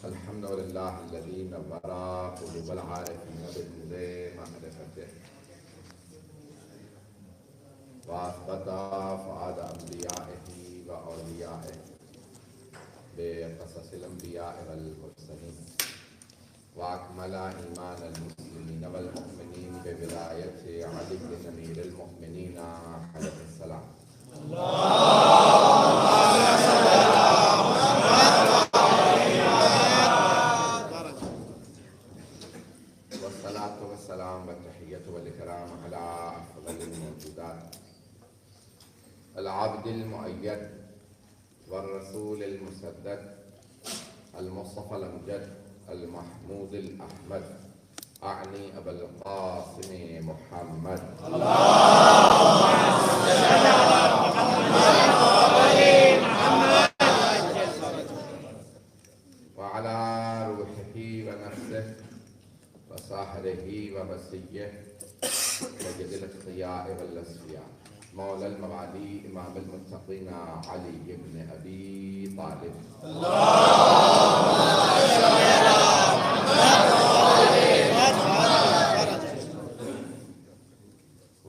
الحمد لله الذي نور قلوب العارفين بنور معرفته وأثبت فؤاد أنبيائه وأوليائه بقصص الأنبياء والمرسلين وأكمل إيمان المسلمين والمؤمنين بولاية علي أمير المؤمنين عليه السلام. والصلاة والسلام والتحية والإكرام على أفضل الموجودات العبد المؤيد والرسول المسدد المصطفى الأمجد المحمود الأحمد أعني أبا القاسم محمد. وعلى روحه ونفسه وصاحبه ووصيه سيد الأتقياء والأصفياء مولى الموالي إمام المتقين علي بن أبي طالب.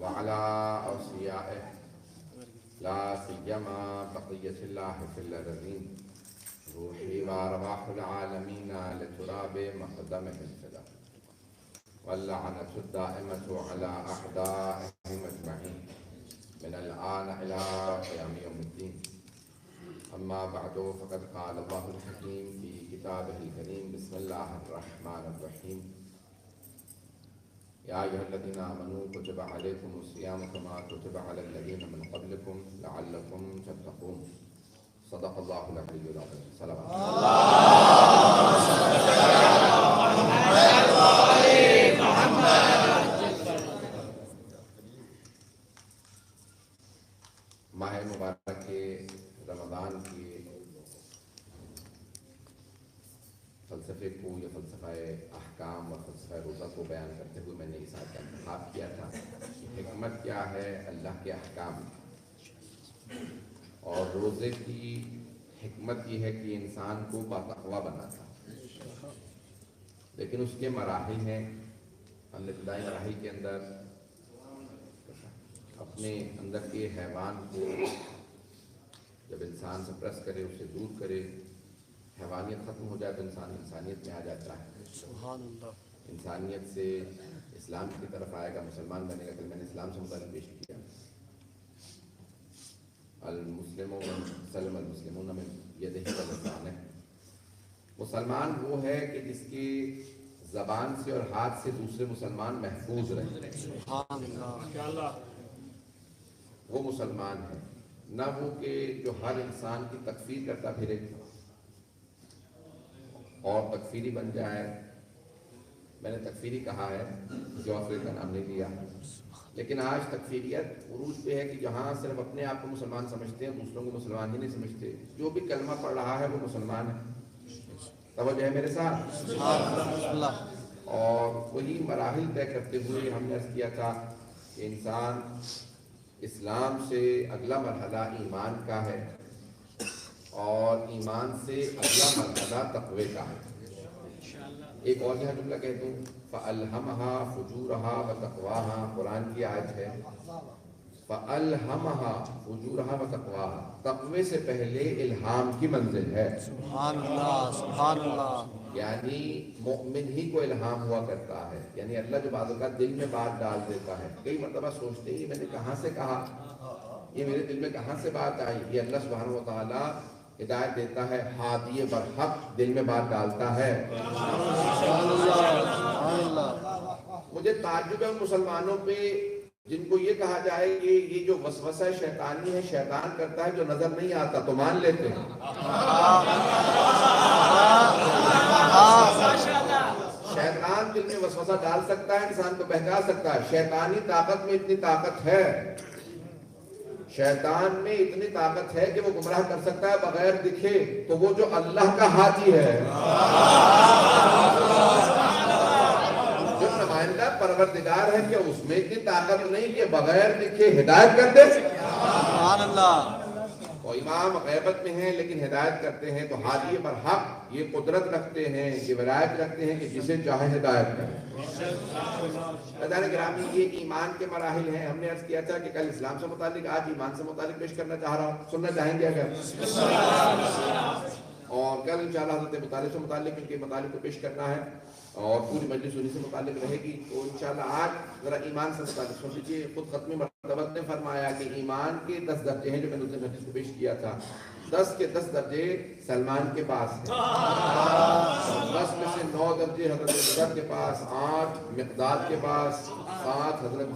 وعلى أوصيائه لا سيما بقية الله في الأرضين روحي وأرواح العالمين لتراب مقدمه الفدا واللعنة الدائمة على أعدائهم أجمعين من الآن إلى قيام يوم الدين. أما بعد فقد قال الله الحكيم في كتابه الكريم بسم الله الرحمن الرحيم يا أيها الذين آمنوا كتب عليكم الصيام كما كتب على الذين من قبلكم لعلكم تتقون. صدق الله العلي العظيم. صلوات ماہ مبارک رمضان کے فلسفے کو یا فلسفہ احکام اور فلسفہ روزہ کو بیان کرتے ہوئے میں نے اس آیت کا انتخاب کیا تھا کہ حکمت کیا ہے اللہ کے احکام اور روزے کی حکمت یہ ہے کہ انسان کو باتقوا بناتا لیکن اس کے مراحل ہیں. ہم نے ابتدائی مراحل کے اندر اپنے اندر کے حیوان کو جب انسان سپریس کرے اسے دور کرے حیوانیت ختم ہو جائے تو انسان انسانیت میں آ جاتا ہے. سبحان اللہ. انسانیت سے اسلام کی طرف آئے گا مسلمان بنے گا. کل میں نے اسلام سے متعلق پیش کیا المسلمون من سلم المسلمون من یدہ ولسانہ. مسلمان وہ ہے کہ جس کی زبان سے اور ہاتھ سے دوسرے مسلمان محفوظ رہے. سبحان اللہ. وہ مسلمان ہے نہ وہ کہ جو ہر انسان کی تکفیر کرتا پھرے اور تکفیری بن جائے. میں نے تکفیری کہا ہے جو افریقہ کا نام نہیں لیا لیکن آج تکفیریت عروج پہ ہے کہ جہاں صرف اپنے آپ کو مسلمان سمجھتے ہیں دوسروں کو مسلمان ہی نہیں سمجھتے. جو بھی کلمہ پڑھ رہا ہے وہ مسلمان ہے. توجہ ہے میرے ساتھ. اور وہی مراحل طے کرتے ہوئے ہم نے عرض کیا تھا کہ انسان اسلام سے اگلا مرحلہ ایمان کا ہے اور ایمان سے اگلا مرحلہ تقوی کا ہے. ایک اور یہاں جملہ کہہ دوں فَأَلْهَمَهَا فُجُورَهَا وَتَقْوَاهَا. قرآن کی آیت ہے فَأَلْهَمَهَا فُجُورَهَا وَتَقْوَاهَا. تقوی سے پہلے الہام کی منزل ہے. سبحان اللہ. سبحان اللہ. یعنی مؤمن ہی کو الہام ہوا کرتا ہے. یعنی اللہ جو بعض اوقات دل میں بات ڈال دیتا ہے. کئی مرتبہ سوچتے ہیں میں نے کہاں سے کہا یہ میرے دل میں کہاں سے بات آئی. یہ اللہ سبحانہ و تعالیٰ ہدایت دیتا ہے. ہادی برحق دل میں بات ڈالتا ہے. مجھے تعجب ہے ان مسلمانوں پہ جن کو یہ کہا جائے کہ یہ جو وسوسہ شیطانی ہے شیطان کرتا ہے جو نظر نہیں آتا تو مان لیتے ہیں. شیطان دل میں وسوسہ ڈال سکتا ہے انسان کو بہکا سکتا ہے. شیطانی طاقت میں اتنی طاقت ہے شیطان میں اتنی طاقت ہے کہ وہ گمراہ کر سکتا ہے بغیر دکھے. تو وہ جو اللہ کا ہادی ہے جو نمائندہ پروردگار ہے کہ اس میں اتنی طاقت نہیں کہ بغیر دکھے ہدایت کر دے. سبحان اللہ. تو امام غیبت میں ہیں لیکن ہدایت کرتے ہیں، تو ہادی برحق یہ قدرت رکھتے ہیں، یہ ولایت رکھتے ہیں کہ جسے چاہے ہدایت کریں۔ عزیزان گرامی، یہ ایمان کے مراحل ہیں۔ ہم نے عرض کیا تھا کہ کل اسلام سے متعلق، آج ایمان سے متعلق پیش کرنا چاہ رہا ہوں، سننا چاہیں گے اگر؟ اور کل انشاءاللہ حضرت مطالب سے متعلق ان کے مطالب کو پیش کرنا ہے، اور پوری مجلس انہی سے متعلق رہے گی۔ تو انشاءاللہ آج ذرا ایمان سے متعلق سن لیجیے۔ خود ختم مرتبہ نے فرمایا کہ ایمان کے 10 درجے ہیں، جو میں نے اس حدیث کو پیش کیا تھا۔ 10 کے 10 درجے سلمان کے پاس ہیں، 10 میں سے 9 درجے حضرت عمر کے پاس، 8 مقداد کے پاس، 7 حضرت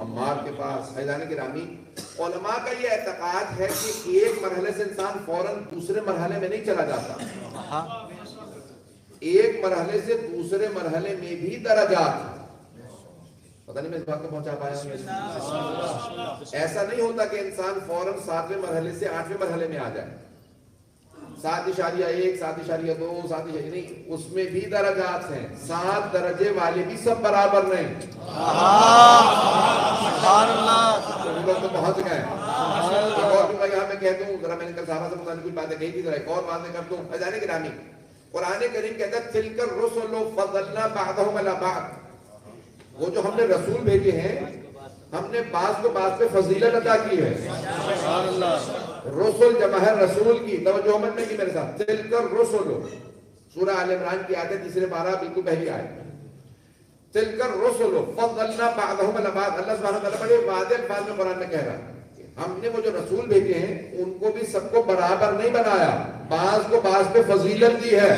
عمار کے پاس۔ عزیزان گرامی، علماء کا یہ اعتقاد ہے کہ ایک مرحلے سے انسان فوراً دوسرے مرحلے میں نہیں چلا جاتا، ایک مرحلے سے دوسرے مرحلے میں بھی درجات ہیں۔ پتہ نہیں میں اس بات کو پہنچا پایا ہوں؟ ایسا نہیں ہوتا کہ انسان فوراً 7ویں مرحلے سے 8ویں مرحلے میں آ جائے، 7.1 7.2 7 نہیں، اس میں بھی درجات ہیں۔ 7 درجے والے بھی سب برابر نہیں۔ تو پہنچ گئے۔ اور یہاں میں کہہ دوں، ذرا میں نے کل صحابہ سے متعلق کچھ باتیں کہی تھی، ذرا ایک اور باتیں کر دوں۔ عزیزان گرامی، قرآن کریم کہتا ہے تِلْكَ الرُّسُلُ فَضَّلْنَا بَعْضَهُمْ عَلَىٰ بَعْضٍ، وہ جو ہم نے رسول بھیجے ہیں، ہم نے بعض کو بعض پہ فضیلت عطا کی ہے۔ رسول جمع ہے رسول کی، توجہ مت میں کی میرے ساتھ۔ تِلْكَ الرُّسُلُ، سورہ آل عمران کی آیت ہے، تیسرے پارہ بالکل پہلی آیت۔ تِلْكَ الرُّسُلُ فَضَّلْنَا بَعْضَهُمْ عَلَىٰ بَعْضٍ، اللہ سبحانہ وتعالیٰ بڑے واضح الفاظ میں قرآن میں کہہ رہا ہے ہم نے وہ جو رسول بھیجے ہیں ان کو بھی سب کو برابر نہیں بنایا، بعض کو بعض پہ فضیلت دی ہے۔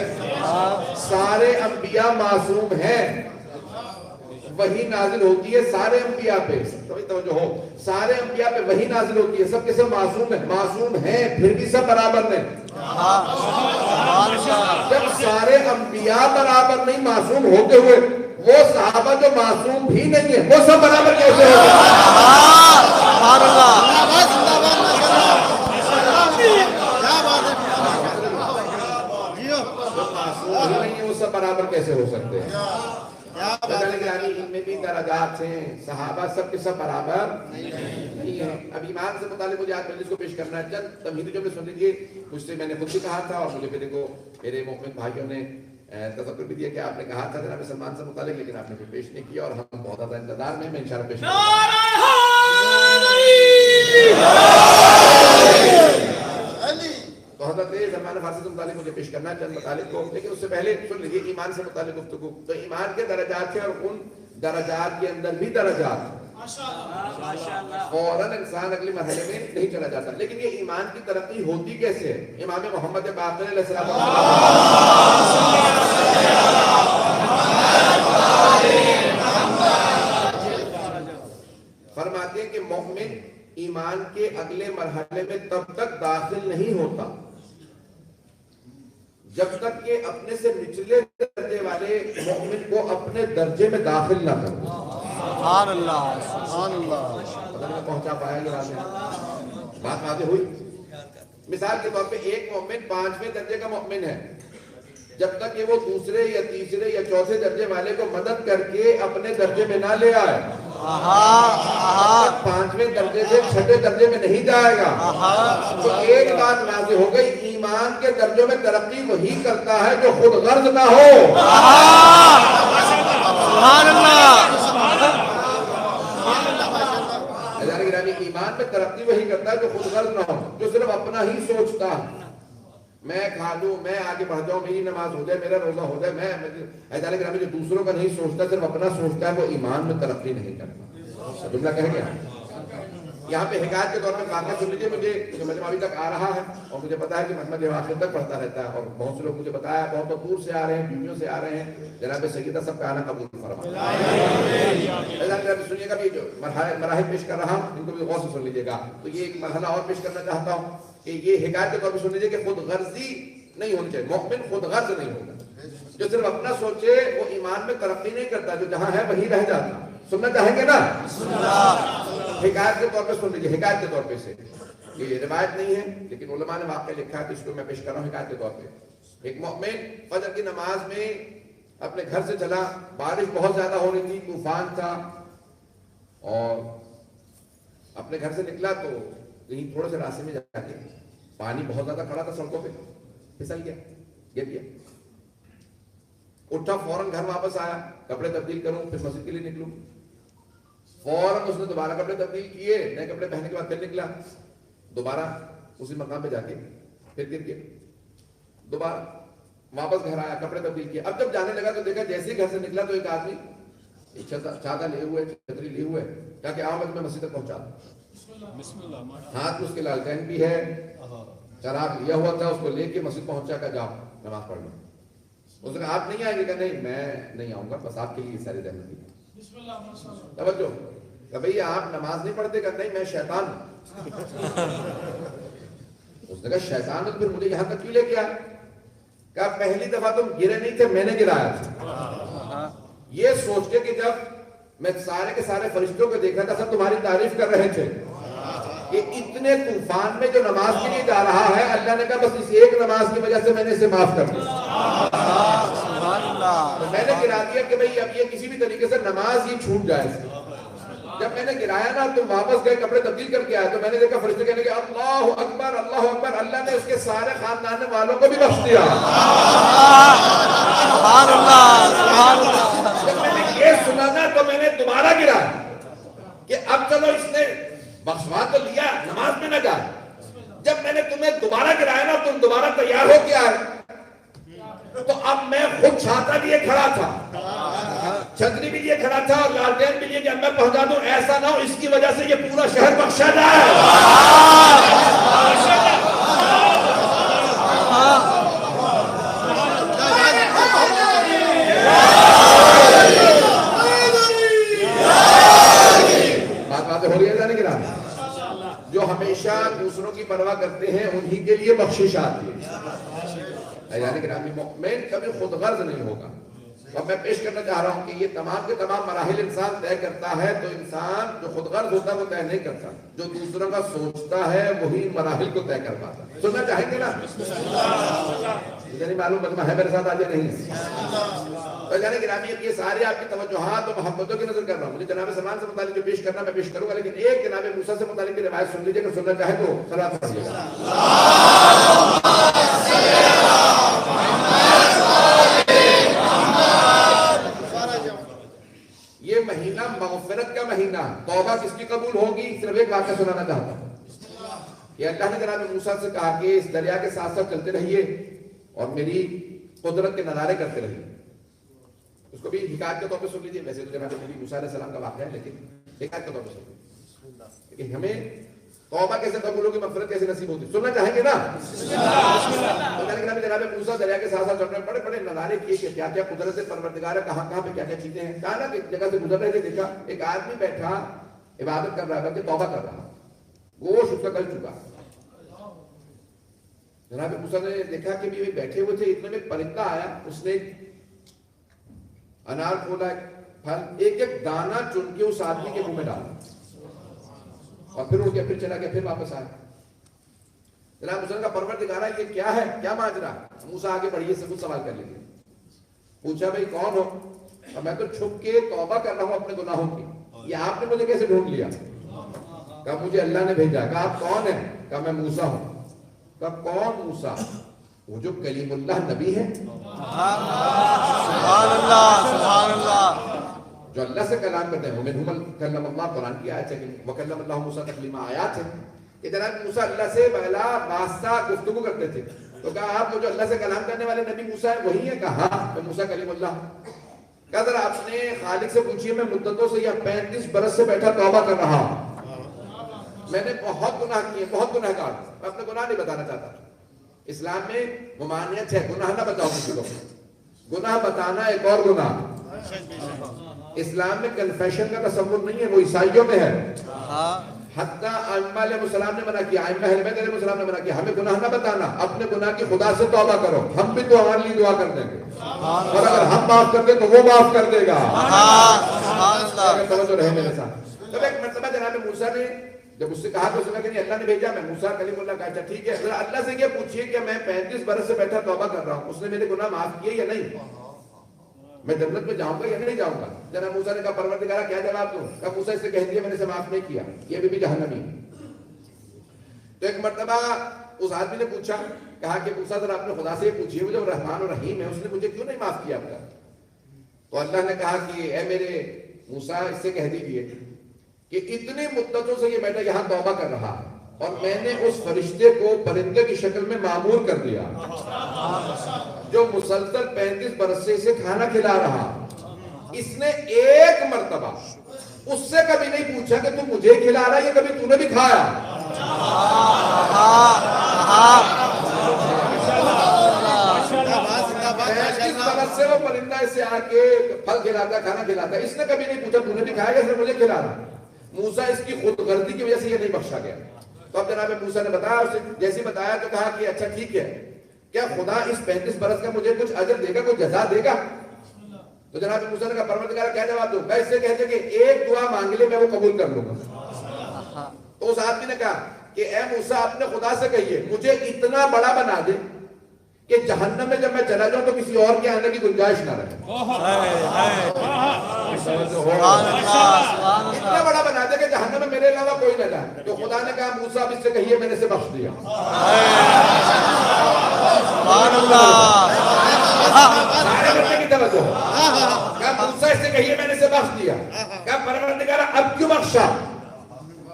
سارے انبیاء معصوم ہیں، وحی نازل ہوتی ہے سارے انبیاء پہ، توجہ ہو، سارے انبیاء پہ وحی نازل ہوتی ہے، سب کے سب معصوم ہیں، معصوم ہیں پھر بھی سب برابر نہیں۔ جب سارے انبیاء برابر نہیں معصوم ہوتے ہوئے، وہ صحابہ جو معصوم بھی نہیں ہیں وہ سب برابر کیسے ہو گئے؟ وہ سب برابر کیسے ہو سکتے ہیں؟ ان میں بھی درجات ہیں، صحابہ سب کے سب برابر نہیں ہیں۔ اب ایمان سے متعلق مجھے آج مجلس کو پیش کرنا ہے، چند تمہیدی جملے سن لیجیے۔ مجھ سے میں نے خود بھی کہا تھا، اور مجھے میرے مومن بھائیوں نے تذکر بھی دیا کہ آپ نے کہا تھا جناب سلمان سے متعلق، لیکن آپ نے پھر پیش نہیں کیا، اور ہم بہت زیادہ انتظار میں انشاءاللہ پیش کریں تو حضرت سلمان فارسی سے متعلق مجھے پیش کرنا ہے چند مطالب کو، لیکن اس سے پہلے سن لیجیے ایمان سے متعلق گفتگو۔ تو ایمان کے درجات ہیں، اور ان درجات کے اندر بھی درجات ہیں، فوراً انسان اگلے مرحلے میں نہیں چلا جاتا۔ لیکن یہ ایمان کی ترقی ہوتی کیسے ہے؟ امام محمد باقر علیہ السلام فرماتے ہیں کہ مومن ایمان کے اگلے مرحلے میں تب تک داخل نہیں ہوتا جب تک کہ اپنے سے نچلے درجے والے مومن کو اپنے درجے میں داخل نہ کرے۔ سبحان اللہ، سبحان اللہ۔ پتہ نہیں پہنچا پایا یہ بات واضح ہوئی؟ مثال کے طور پہ ایک مومن 5ویں درجے کا مومن ہے، جب تک کہ وہ دوسرے یا تیسرے یا چوتھے درجے والے کو مدد کر کے اپنے درجے میں نہ لے آئے، 5ویں درجے سے 6ٹھے درجے میں نہیں جائے گا۔ تو ایک بات واضح ہو گئی، ایمان کے درجوں میں ترقی وہی کرتا ہے جو خود غرض نہ ہو۔ سبحان اللہ۔ ایمان میں ترقی وہی کرتا ہے جو خود غرض نہ ہو، جو صرف اپنا ہی سوچتا ہے، میں کھا لوں، میں آگے بڑھ جاؤں، میری نماز ہو جائے، میرا روزہ ہو جائے، میں گرامی جو دوسروں کا نہیں سوچتا، صرف اپنا سوچتا ہے، وہ ایمان میں ترقی نہیں کرتا۔ جملہ کہہ گیا۔ یہاں پہ حکایت کے طور پر واقعہ سن لیجیے، مجھے جو مجمع ابھی تک آ رہا ہے، اور مجھے پتا ہے کہ محمد آخر تک پڑھتا رہتا ہے، اور بہت سے لوگ مجھے بتایا بہت دور سے آ رہے ہیں، بیویوں سے آ رہے ہیں، جناب سیدہ سب کا آنا قبول فرمائے۔ سنیے گا، جو مراحل پیش کر رہا ہوں ان کو بھی غور سے سن لیجیے گا۔ تو یہ ایک مرحلہ اور پیش کرنا چاہتا ہوں کہ یہ حکایت کے طور پر سن لیجیے کہ خود غرضی نہیں ہونی چاہیے، مومن خود غرض نہیں ہوگا، جو صرف اپنا سوچے وہ ایمان میں ترقی نہیں کرتا، جو جہاں ہے وہی رہ جاتا۔ سننا چاہیں گے نا؟ حکایت کے طور پہ سن لیجیے، حکایت کے طور پہ سے یہ روایت نہیں ہے لیکن علماء نے واقعہ لکھا ہے، تو اس کو میں پیش کر رہا ہوں حکایت کے طور پہ۔ ایک مومن فجر کی نماز میں اپنے گھر سے چلا، بارش بہت زیادہ ہو رہی تھی، طوفان تھا، اور اپنے گھر سے نکلا تو کہیں تھوڑے سے راستے میں جا کے پانی بہت زیادہ کھڑا تھا سڑکوں پہ، پھسل گیا، گر گیا، اٹھا فوراً گھر واپس آیا، کپڑے تبدیل کروں پھر مسجد کے لیے نکلوں، فوراً اس نے دوبارہ کپڑے تبدیل کیے، نئے کپڑے پہننے کے بعد پھر نکلا، دوبارہ اسی مقام پہ جا کے پھر گر گیا، دوبارہ واپس گھر آیا، کپڑے تبدیل کیے۔ اب جب جانے لگا تو دیکھا جیسے ہی گھر سے نکلا تو ایک آدمی چھاتا لیے ہوئے، چھتری لیے ہوئے، کہا کہ آؤ میں مسجد تک پہنچا دوں۔ ہاتھ میں اس کے لالٹین بھی ہے، چراغ لیا ہوا تھا، اس کو لے کے مسجد پہنچا کر جاؤ نماز پڑھ لو۔ اس نے کہا آپ نہیں آئیں گے؟ کہ نہیں میں نہیں آؤں گا، بس آپ کے لیے ساری رحمت دی۔ توجہ کہ بھئی آپ نماز نہیں پڑھتے؟ کہ نہیں میں شیطان ہوں۔ اس نے کہا شیطان تو پھر مجھے یہاں تک کیوں لے کے آیا؟ کہا پہلی دفعہ تم گرے نہیں تھے، میں نے گرایا تھا، یہ سوچ کے کہ جب میں سارے کے سارے فرشتوں کو دیکھا تھا سب تمہاری تعریف کر رہے تھے کہ اتنے طوفان میں جو نماز کے لیے جا رہا ہے، اللہ نے کہا بس اس ایک نماز کی وجہ سے میں نے اسے معاف کر دیا، تو میں نے گرا دیا کہ بھئی اب یہ کسی بھی طریقے سے نماز ہی چھوٹ جائے۔ جب میں نے گرایا نا تم واپس گئے کپڑے تبدیل کر کے آئے تو میں نے دیکھا فرشتے کہنے کہ اللہ اکبر اللہ اکبر، اللہ نے اس کے سارے خاندان والوں کو بھی بخش دیا۔ جب میں نے یہ سنا نا تو میں نے دوبارہ گرا کہ اب چلو اس نے بخشوا تو لیا، نماز میں نہ جائے۔ جب میں نے تمہیں دوبارہ گرایا نا تم دوبارہ تیار ہو کے آئے تو اب میں خود چھاتا لیے کھڑا تھا، چھتری بھی لیے کھڑا تھا اور لالٹین بھی لیے کہ اب میں پہنچا دوں، ایسا نہ ہو اس کی وجہ سے یہ پورا شہر بخشا جائے۔ باتیں ہو رہی ہے جانے کے نام، جو ہمیشہ دوسروں کی پرواہ کرتے ہیں انہی کے لیے بخشش آتی ہے۔ یعنی کہ مومن کبھی خود غرض نہیں ہوگا۔ اور میں پیش کرنا چاہ رہا ہوں کہ یہ تمام کے تمام مراحل انسان طے کرتا ہے، تو انسان جو خود غرض ہوتا ہے وہ طے نہیں کرتا، جو دوسروں کا سوچتا ہے وہی مراحل کو طے کر پاتا ہے۔ سننا چاہیں گے نا؟ یعنی معلوم مجمع ہے میرے ساتھ آج نہیں ہے؟ تو یعنی گرامی یہ سارے آپ کی توجہات و محبتوں کی نظر کر رہا ہوں، مجھے جناب سلمان سے متعلق جو پیش کرنا میں پیش کروں گا، لیکن ایک جناب موسیٰ سے متعلق کی روایت سن لیجیے، اگر سننا چاہیں تو صلوات پڑھیے گا۔ یہ مہینہ مغفرت کا مہینہ، توبہ کس کی قبول ہوگی؟ صرف ایک واقعہ سنانا چاہتا ہوں کہ اللہ نے جناب موسیٰ سے کہا کہ اس دریا کے ساتھ ساتھ چلتے رہیے اور میری قدرت کے نظارے کرتے رہیے۔ اس کو بھی حکایت کے طور پہ سن لیجیے، ویسے تو جناب نبی موسیٰ علیہ السلام کا واقعہ ہے لیکن حکایت کے طور پہ سن لیجیے کہ ہمیں توبہ کیسے قبول ہوگی، مغفرت کیسے نصیب ہوگی، سننا چاہیں گے نا؟ تو جناب موسیٰ دریا کے ساتھ ساتھ چل رہے، بڑے بڑے نظارے کیے کہ کیا کیا قدرت سے پروردگار ہے، کہاں کہاں پہ کیا کیا چیزیں ہیں۔ کہا نا کہ ایک جگہ سے گزر رہے تھے، دیکھا ایک آدمی بیٹھا عبادت کر رہا ہے کہ توبہ کر رہا، گوشت اس کا گل چکا۔ جناب موسیٰ نے دیکھا کہ بھی بیٹھے ہوئے تھے، اتنے میں پرندہ آیا، اس نے انار کھولا، پھل ایک ایک دانہ چن کے اس آدمی کے منہ میں ڈالا اور پھر اڑ گیا، پھر چلا گیا، پھر واپس آیا۔ جناب موسیٰ نے کہا پروردگارا یہ کیا ہے، کیا ماجرا؟ موسیٰ آگے بڑھیے سے کچھ سوال کر لیجیے۔ پوچھا بھائی کون ہو؟ اور میں تو چھپ کے توبہ کر رہا ہوں اپنے گناہوں کی، یہ آپ نے مجھے کیسے ڈھونڈ لیا؟ کہا مجھے اللہ نے بھیجا۔ کہا آپ کون ہیں؟ کہا میں موسیٰ ہوں۔ کہا کون موسیٰ؟ وہ جو کلیم اللہ نبی ہے، سبحان اللہ سبحان اللہ، جو اللہ سے کلام کرتے ہیں، وَمِنْهُمْ کلم اللہ، قرآن کی آیت ہے، وَكَلَّمَ اللَّهُ مُوسَىٰ تَكْلِیمًا آیات ہے کہ جناب موسیٰ اللہ سے بلا واسطہ گفتگو کرتے تھے۔ تو کہا آپ وہ جو اللہ سے کلام کرنے والے نبی موسیٰ ہیں وہی ہیں؟ کہا ہاں میں موسیٰ کلیم اللہ۔ کہا ذرا آپ نے خالق سے پوچھئے، میں مدتوں سے یا 35 برس سے بیٹھا توبہ کر رہا ہوں، میں نے بہت گناہ کیے، بہت گناہ کار، میں اپنے گناہ نہیں بتانا چاہتا۔ اسلام میں ممانعت ہے، گناہ نہ بتاؤ کسی کو، گناہ بتانا ایک اور گناہ۔ اسلام میں کنفیشن کا تصور نہیں ہے، وہ عیسائیوں میں ہے۔ حتیٰ ائمہ علیہ السلام نے منع کیا، ائمہ اہل بیت علیہ السلام نے منع کیا، ہمیں گناہ نہ بتانا، اپنے گناہ کی خدا سے توبہ کرو، ہم بھی تو ہمارے لیے دعا کر دیں گے، اور اگر ہم معاف کر دیں تو وہ معاف کر دے گا۔ توجہ رہے میرے ساتھ۔ تو ایک مرتبہ جناب موسیٰ نے جب اس سے کہا تو اس نے کہا کہ اللہ نے بھیجا، میں موسیٰ کلیم اللہ کا، اچھا ٹھیک ہے، اللہ سے یہ پوچھئے کہ میں 35 برس سے بیٹھا توبہ کر رہا ہوں، اس نے میرے گناہ معاف کیے یا نہیں، میں جنت میں جاؤں گا یا نہیں جاؤں گا؟ جناب موسیٰ نے کہا پروردگارا کیا جواب دوں؟ کہا موسیٰ اس سے کہہ دیا میں نے اسے معاف نہیں کیا، یہ بھی جہنمی۔ تو ایک مرتبہ اس آدمی نے پوچھا، کہا کہ موسیٰ ذرا اپنے خدا سے پوچھئے، وہ جو رحمان و رحیم ہے اس نے مجھے کیوں نہیں معاف کیا اب تک؟ تو اللہ نے کہا کہ اے میرے موسیٰ اس سے کہہ دیجئے کہ اتنی مدتوں سے یہ بیٹا یہاں توبہ کر رہا ہے اور میں نے اس فرشتے کو پرندے کی شکل میں معمور کر دیا جو مسلسل 35 برس سے اسے کھانا کھلا رہا، اس نے ایک مرتبہ اس سے کبھی نہیں پوچھا کہ تم مجھے کھلا رہا ہے یا کبھی تو نے بھی کھایا۔ 35 برس سے وہ پرندہ اس سے آ کے پھل کھلاتا، کھانا کھلاتا، اس نے کبھی نہیں پوچھا تو نے بھی کھایا یا صرف مجھے کھلا رہا۔ موسیٰ اس کی خود غلطی کی وجہ سے یہ نہیں بخشا گیا۔ تو اب جناب موسیٰ نے بتایا، اسے جیسے بتایا تو کہا کہ اچھا ٹھیک ہے، کیا خدا اس 35 برس کا مجھے کچھ اجر دے گا، کوئی جزا دے گا؟ تو جناب موسیٰ نے کہا پروردگار کیا جواب دوں؟ میں اس سے کہتے کہ ایک دعا مانگ لے میں وہ قبول کر لوں گا۔ تو اس آدمی نے کہا کہ اے موسیٰ اپنے خدا سے کہیے مجھے اتنا بڑا بنا دے کہ جہنم میں جب میں چلا جاؤں تو کسی اور کے آنے کی گنجائش نہ رہے۔ اتنا بڑا بنا دے کہ جہنم میں میرے علاوہ کوئی نہ جائے۔ تو خدا نے کہا موسیٰ اب اس سے کہیے میں نے اسے بخش دیا۔ سارے بچے کی توجہ، کہا موسیٰ اس سے کہیے میں نے اسے بخش دیا۔ کہا پروردگار اب کیوں بخشا؟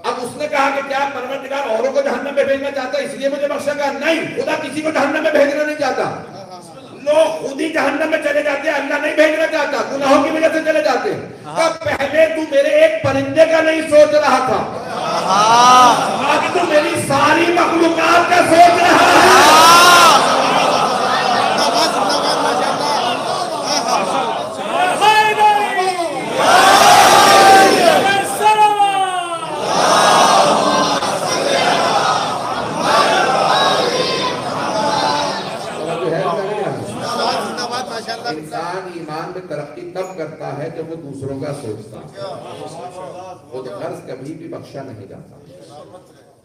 اب اس نے کہا کہ کیا پروردگار اوروں کو جہنم میں بھیجنا چاہتا ہے اس لیے مجھے بخشا؟ کہا نہیں، خدا کسی کو جہنم میں بھیجنا نہیں چاہتا، لوگ خود ہی جہنم میں چلے جاتے ہیں، اللہ نہیں بھیجنا چاہتا، گناہوں کی وجہ سے چلے جاتے ہیں۔ کہا پہلے تو میرے ایک پرندے کا نہیں سوچ رہا تھا، آج تو میری ساری مخلوقات کا سوچ رہا ہے۔ انسان ایمان میں ترقی تب کرتا ہے جب وہ دوسروں کا سوچتا ہے، خود غرض کبھی بھی بخشا نہیں جاتا۔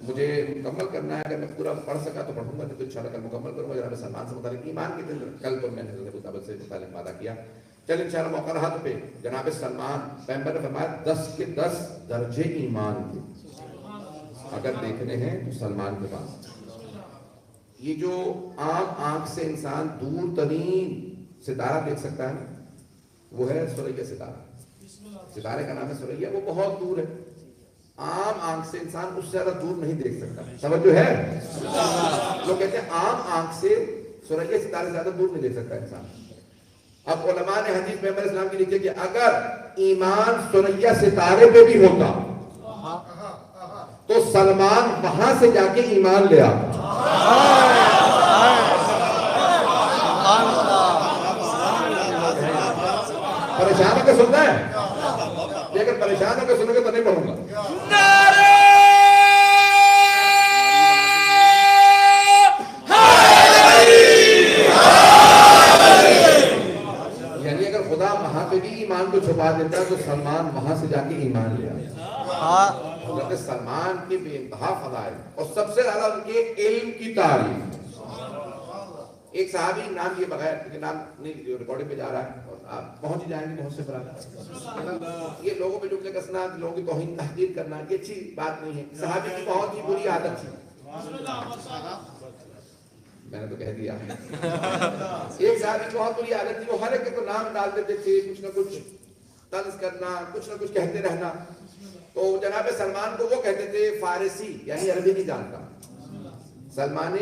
مجھے مکمل کرنا ہے، اگر میں پورا پڑھ سکا تو پڑھوں گا، تو انشاءاللہ کل مکمل کروں گا۔ جناب سلمان سے متعلق ایمان کے دن کل پر میں نے حضرت ابوطالب سے متعلق وعدہ کیا، چل انشاءاللہ موقع رہا تو پہ جناب سلمان پیغمبر نے فرمایا 10 کے 10 درجے ایمان کے اگر دیکھنے ہیں تو سلمان کے پاس۔ یہ جو عام آنکھ سے انسان دور ترین ستارہ دیکھ سکتا ہے وہ ہے سوریا ستارہ، ستارے کا نام ہے سوریا، وہ بہت دور ہے، عام آنکھ سے انسان اس سے زیادہ دور نہیں دیکھ سکتا۔ توجہ ہے؟ لوگ کہتے ہیں عام آنکھ سے سوریا ستارے زیادہ دور نہیں دیکھ سکتا انسان۔ اب علماء نے حدیث پیغمبر اسلام کی لکھی کہ اگر ایمان سوریا ستارے پہ بھی ہوتا تو سلمان وہاں سے جا کے ایمان لے آتا۔ پریشان ہو کے سننا ہے، لیکن پریشان ہو کے سنو گے تو نہیں پڑھوں گا۔ یعنی اگر خدا وہاں پہ بھی ایمان کو چھپا دیتا تو سلمان وہاں سے جا کے ایمان لے آیا۔ حضرت سلمان کی بے انتہا فضائل اور سب سے زیادہ ان کے علم کی تعریف۔ ایک صحابی نام یہ بغیر کہ نام نہیں ریکارڈنگ پہ جا رہا ہے اور آپ پہنچ جائیں گے بہت سے فرق۔ یہ لوگوں پہ جملے کسنا، لوگوں کی توہین تحقیر کرنا یہ اچھی بات نہیں ہے۔ صحابی کی بہت ہی بری عادت تھی، میں نے تو کہہ دیا۔ ایک صحابی کی بہت بری عادت تھی، وہ ہر ایک کو نام ڈال دیتے تھے، کچھ نہ کچھ طنز کرنا، کچھ نہ کچھ کہتے رہنا۔ تو جناب سلمان کو وہ کہتے تھے فارسی، یعنی عربی نہیں جانتا۔ سلمان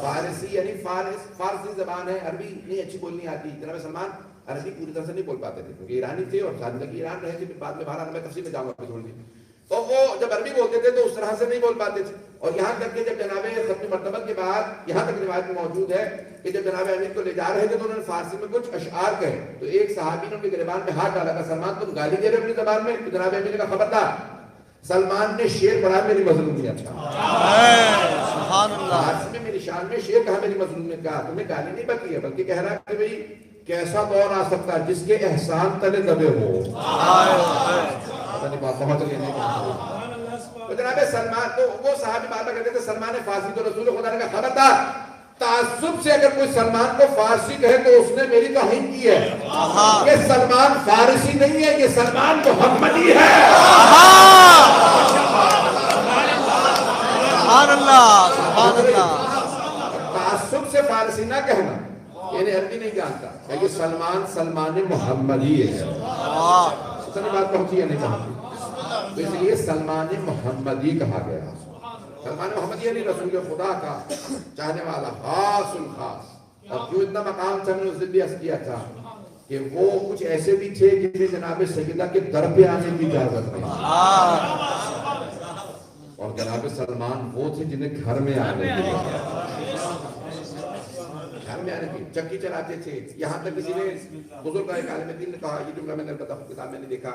فارسی یعنی فارسی زبان ہے، عربی نہیں اچھی بولنی آتی۔ جناب سلمان عربی پوری طرح سے نہیں بول پاتے تھے کیونکہ ایرانی تھے اور شادی تک ایران رہے تھے، بعد میں باہر میں تفصیل میں جاؤں گا تھوڑی سی۔ تو وہ جب عربی بولتے تھے تو اس طرح سے نہیں بول پاتے تھے، اور یہاں تک کہ جب جناب ختم مرتبہ کے بعد یہاں تک روایت میں موجود ہے کہ جب جناب امیر کو لے جا رہے تھے تو انہوں نے فارسی میں کچھ اشعار کہے، تو ایک صحابی نے ان کے گریبان میں ہاتھ ڈالا، کہ سلمان تم گالی دے رہے اپنی زبان میں؟ تو جناب امیر نے کہا خبردار، سلمان نے شعر پڑھا میری مظلومیت کا، فارسی میں میری شان میں شعر کہا میری مظلومیت کا، تمہیں گالی نہیں بکی ہے، بلکہ کہہ رہا ہے کہ بھئی کیسا دور آ سکتا ہے جس کے احسان تلے دبے ہو۔ تو جناب سلمان، تو وہ صحابی بات کہتے تھے سلمان فارسی، تو رسول خدا نے کہا خبردار، تعصب سے اگر کوئی سلمان کو فارسی کہے تو اس نے میری توہین کی ہے۔ یہ سلمان فارسی نہیں ہے، یہ سلمان محمدی ہے۔ سبحان اللہ سبحان اللہ. تعصب سے فارسی نہ کہنا، یعنی عربی نہیں جانتا کہ یہ سلمان محمدی ہے. اتنی بات پہنچی ہے نہیں پہنچی، تو اس لیے سلمان محمدی کہا گیا. سلمان محمدی یعنی رسول خدا کا چاہنے والا خاص الخاص. اور جو اتنا مقام تھا میں نے اس دن بھی عرض کیا تھا کہ وہ کچھ ایسے بھی تھے جنہیں جناب سیدہ کے در پہ آنے کی اجازت نہیں، اور جناب سلمان وہ تھے جنہیں گھر میں آنے کی، گھر میں آنے کی چکی چلاتے تھے. یہاں تک کسی نے بزرگ کا ایک عالم دین نے کہا، یہ جملہ میں نے کتاب میں نے دیکھا،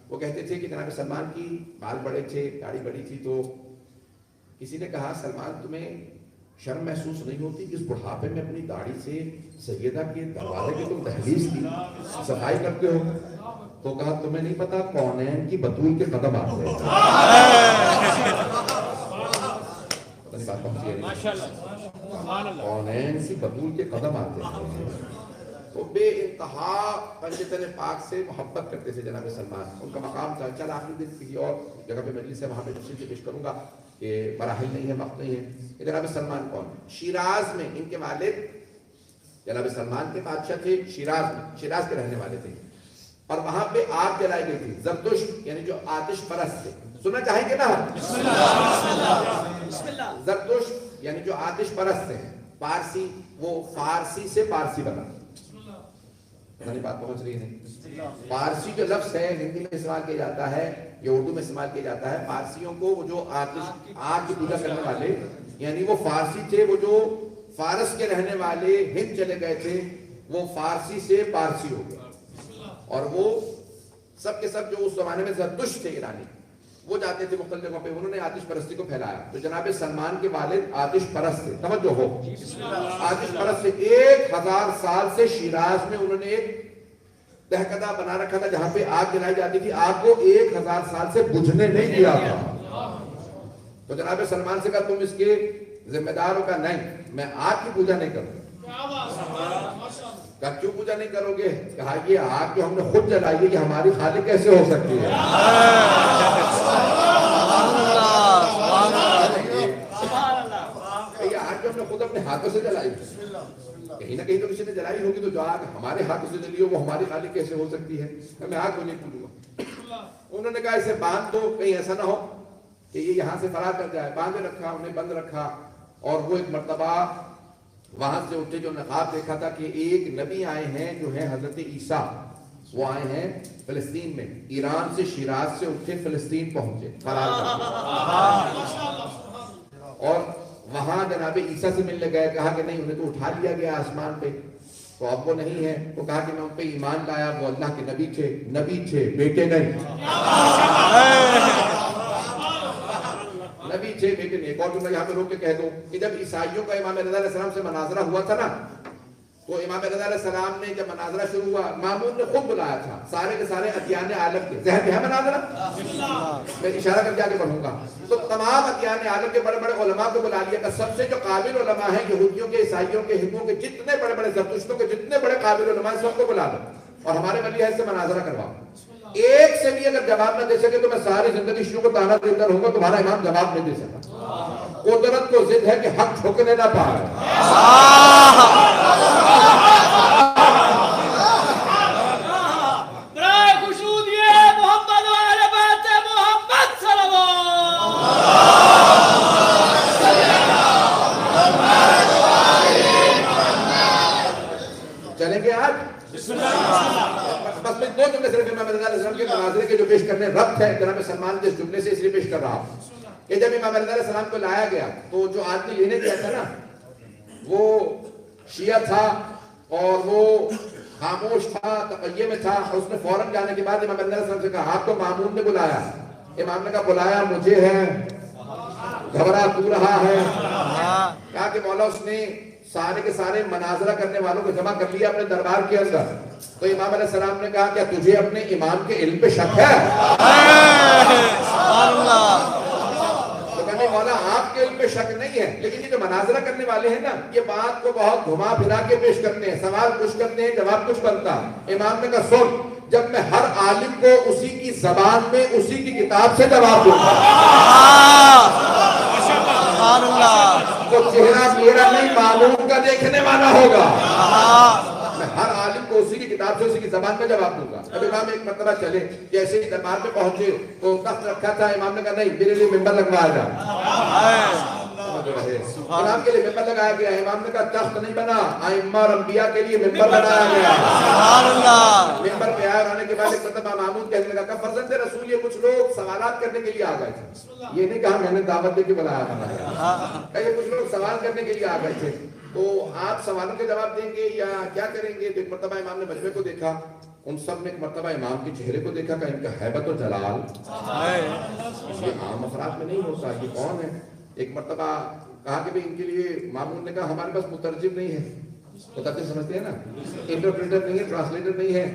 وہ کہتے تھے کہ جناب سلمان کی بال بڑے تھے، داڑھی بڑی تھی، تو کسی نے کہا سلمان تمہیں شرم محسوس نہیں ہوتی کہ اس بڑھاپے میں اپنی داڑھی سے سیدہ کے دروازے کی تم دہلیز کی صفائی کرتے ہو؟ تو کہا تمہیں نہیں پتا کونین کی بطول کے قدم آتے ہیں. پتہ نہیں بات پہنچی ہے، کونین کی بطول کے قدم آتے ہیں. تو بے انتہا پنجتن پاک سے محبت کرتے تھے جناب سلمان. ان کا مقام تھا. چل آخری دن کسی اور جگہ پہ مجلس ہے، وہاں پہ تفصیل سے پیش کروں گا کہ مراحل نہیں ہے، وقت نہیں ہے. جناب سلمان کون؟ شیراز میں ان کے والد جناب سلمان کے بادشاہ تھے. شیراز میں، شیراز کے رہنے والے تھے، اور وہاں پہ آگ جلائی گئی تھی. زردشت یعنی جو آتش پرست تھے، سننا چاہیں گے نا؟ زردشت یعنی جو آتش پرست ہیں. پارسی، وہ فارسی سے پارسی بنا. بات پہنچ رہی نہیں؟ پارسی جو لفظ ہے ہندی میں استعمال کیا جاتا ہے یا اردو میں استعمال کیا جاتا ہے. پارسیوں کو وہ جو آگ کی پوجا کرنے والے، یعنی وہ فارسی تھے. وہ جو فارس کے رہنے والے ہند چلے گئے تھے، وہ فارسی سے پارسی ہو گئے. اور وہ سب کے سب جو اس زمانے میں زردشت تھے ایرانی، وہ جاتے تھے مختلف جگہوں پہ، انہوں نے آتش پرستی کو پھیلایا. تو جناب سلمان کے والد آتش پرست تھے. توجہ ہو، آتش پرست سے 1000 سال سے شیراز میں انہوں نے ایک دہکدہ بنا رکھا تھا جہاں پہ آگ جلائی جاتی تھی. آگ کو 1000 سال سے بجھنے نہیں دیا تھا. تو جناب سلمان سے کہا تم اس کے ذمہ دار ہو؟ کا نہیں، میں آگ کی پوجا نہیں کروں. کہا کیوں پوجا نہیں کرو گے؟ کہا یہ آگ جو ہم نے خود جلائی ہے، یہ ہماری خالق کیسے ہو سکتی ہے؟ یہ آگ جو ہم نے خود اپنے ہاتھوں سے جلائی ہے، کہیں نہ کہیں تو کسی نے جلائی ہوگی، تو جو آگ ہمارے ہاتھوں سے جلی ہو وہ ہماری خالق کیسے ہو سکتی ہے؟ میں آگ کو نہیں پوجوں گا. انہوں نے کہا اسے باندھ دو، کہیں ایسا نہ ہو کہ یہ یہاں سے فرار کر جائے. باندھ رکھا، انہیں بند رکھا. اور وہ ایک مرتبہ وہاں سے اٹھے جو نقاب دیکھا تھا کہ ایک نبی آئے ہیں جو ہیں حضرت عیسیٰ. وہ آئے ہیں فلسطین میں، ایران سے شیراز سے اٹھے فلسطین پہنچے فرار اور وہاں جناب عیسیٰ سے ملنے گئے. کہا کہ نہیں، انہیں تو اٹھا لیا گیا آسمان پہ، تو اب وہ نہیں ہے. تو کہا کہ میں ان پہ ایمان لایا، وہ اللہ کے نبی تھے، بیٹے نہیں. نبی تھے، بیٹے نہیں. ایک اور جملہ یہاں پہ روک کے کہہ دو کہ جب عیسائیوں کا امام رضا علیہ السلام سے مناظرہ ہوا تھا نا، تو امام رضا علیہ السلام نے جب مناظرہ شروع ہوا، مامون نے خود بلایا تھا سارے کے سارے ادیان عالم کے. ذہن میں ہے مناظرہ؟ میں اشارہ کر کے آگے بڑھوں گا. تو تمام ادیان عالم کے بڑے بڑے علماء کو بلا لیا. سب سے جو قابل علماء ہیں، یہودیوں کے، عیسائیوں کے، ہندوؤں کے، جتنے بڑے بڑے زرتشتوں کے جتنے بڑے قابل علماء ہیں، سب کو بلا لو اور ہمارے ولی عہد سے مناظرہ کرواؤ. ایک سے بھی اگر جواب نہ دے سکے تو میں ساری زندگی شیعوں کو تانا دیتا رہوں گا، تمہارا امام جواب نہیں دے سکا. قدرت کو ضد ہے کہ حق ٹھکنے نہ پائے. چلیں گے آج؟ بس میں دو جملے صرف امام رضا علیہ السلام کے مناظرے کے جو پیش کرنے ربط ہے جناب سلمان کے اس جملے سے اس لیے پیش کر رہا ہوں کہ جب امام رضا علیہ السلام کو لایا گیا تو جو آدمی لینے گیا تھا نا، وہ شیعہ تھا اور وہ خاموش تھا، تقیہ میں تھا. اور اس نے فوراً جانے کے بعد امام رضا علیہ السلام سے کہا آپ تو مامون نے بلایا. امام نے کہا بلایا مجھے ہے، گھبرا تو رہا ہے. کہا کہ مولا اس نے سارے کے سارے مناظرہ کرنے والوں کو جمع کر لیا اپنے دربار کے اندر. تو امام علیہ السلام نے کہا کیا تجھے اپنے امام کے علم پہ شک ہے؟ تو کہنے مولا آپ کے علم پہ شک نہیں ہے، لیکن یہ جو مناظرہ کرنے والے ہیں نا، یہ بات کو بہت گھما پھرا کے پیش کرتے ہیں، سوال کچھ کرتے ہیں، جواب کچھ بنتا. امام نے کہا سن، جب میں ہر عالم کو اسی کی زبان میں اسی کی کتاب سے جواب دوں گا. سبحان اللہ تو چہرہ میرا نہیں مامون کا دیکھنے والا ہوگا. میں ہر عالم کو اسی کی کتاب سے اسی کی زبان میں جواب دوں گا. اب امام ایک مرتبہ چلے جیسے ہی دربار میں پہنچے تو تخت رکھا تھا, امام نے کہا نہیں میرے لیے ممبر لگوایا جائے. امام کے لیے ممبر لگایا گیا. امام نے کہا تخت نہیں بنا, ائمہ اور انبیاء کے لیے ممبر بنایا گیا. سبحان اللہ. ممبر پہ آئے, آنے کے بعد ایک مرتبہ مامون کہنے لگا کہ فرزند رسول یہ کچھ لوگ سوالات کرنے کے لیے آ گئے تھے. یہ نہیں کہا میں نے دعوت دے کے بلایا تھا, یہ کچھ لوگ سوال کرنے کے لیے آ گئے تھے, تو آپ سوالوں کے جواب دیں گے یا کیا کریں گے؟ تو ایک مرتبہ امام نے مجمع کو دیکھا, ان سب نے ایک مرتبہ امام کے چہرے کو دیکھا کہ ان کا ہیبت و جلال یہ عام افراد میں نہیں ہوتا, یہ کون ہے؟ ایک مرتبہ کہا کہ ان کے لیے مامون نے کہا ہمارے پاس مترجم نہیں ہے. مترجم سمجھتے ہیں نا, انٹرپریٹر نہیں ہے, ٹرانسلیٹر نہیں ہے,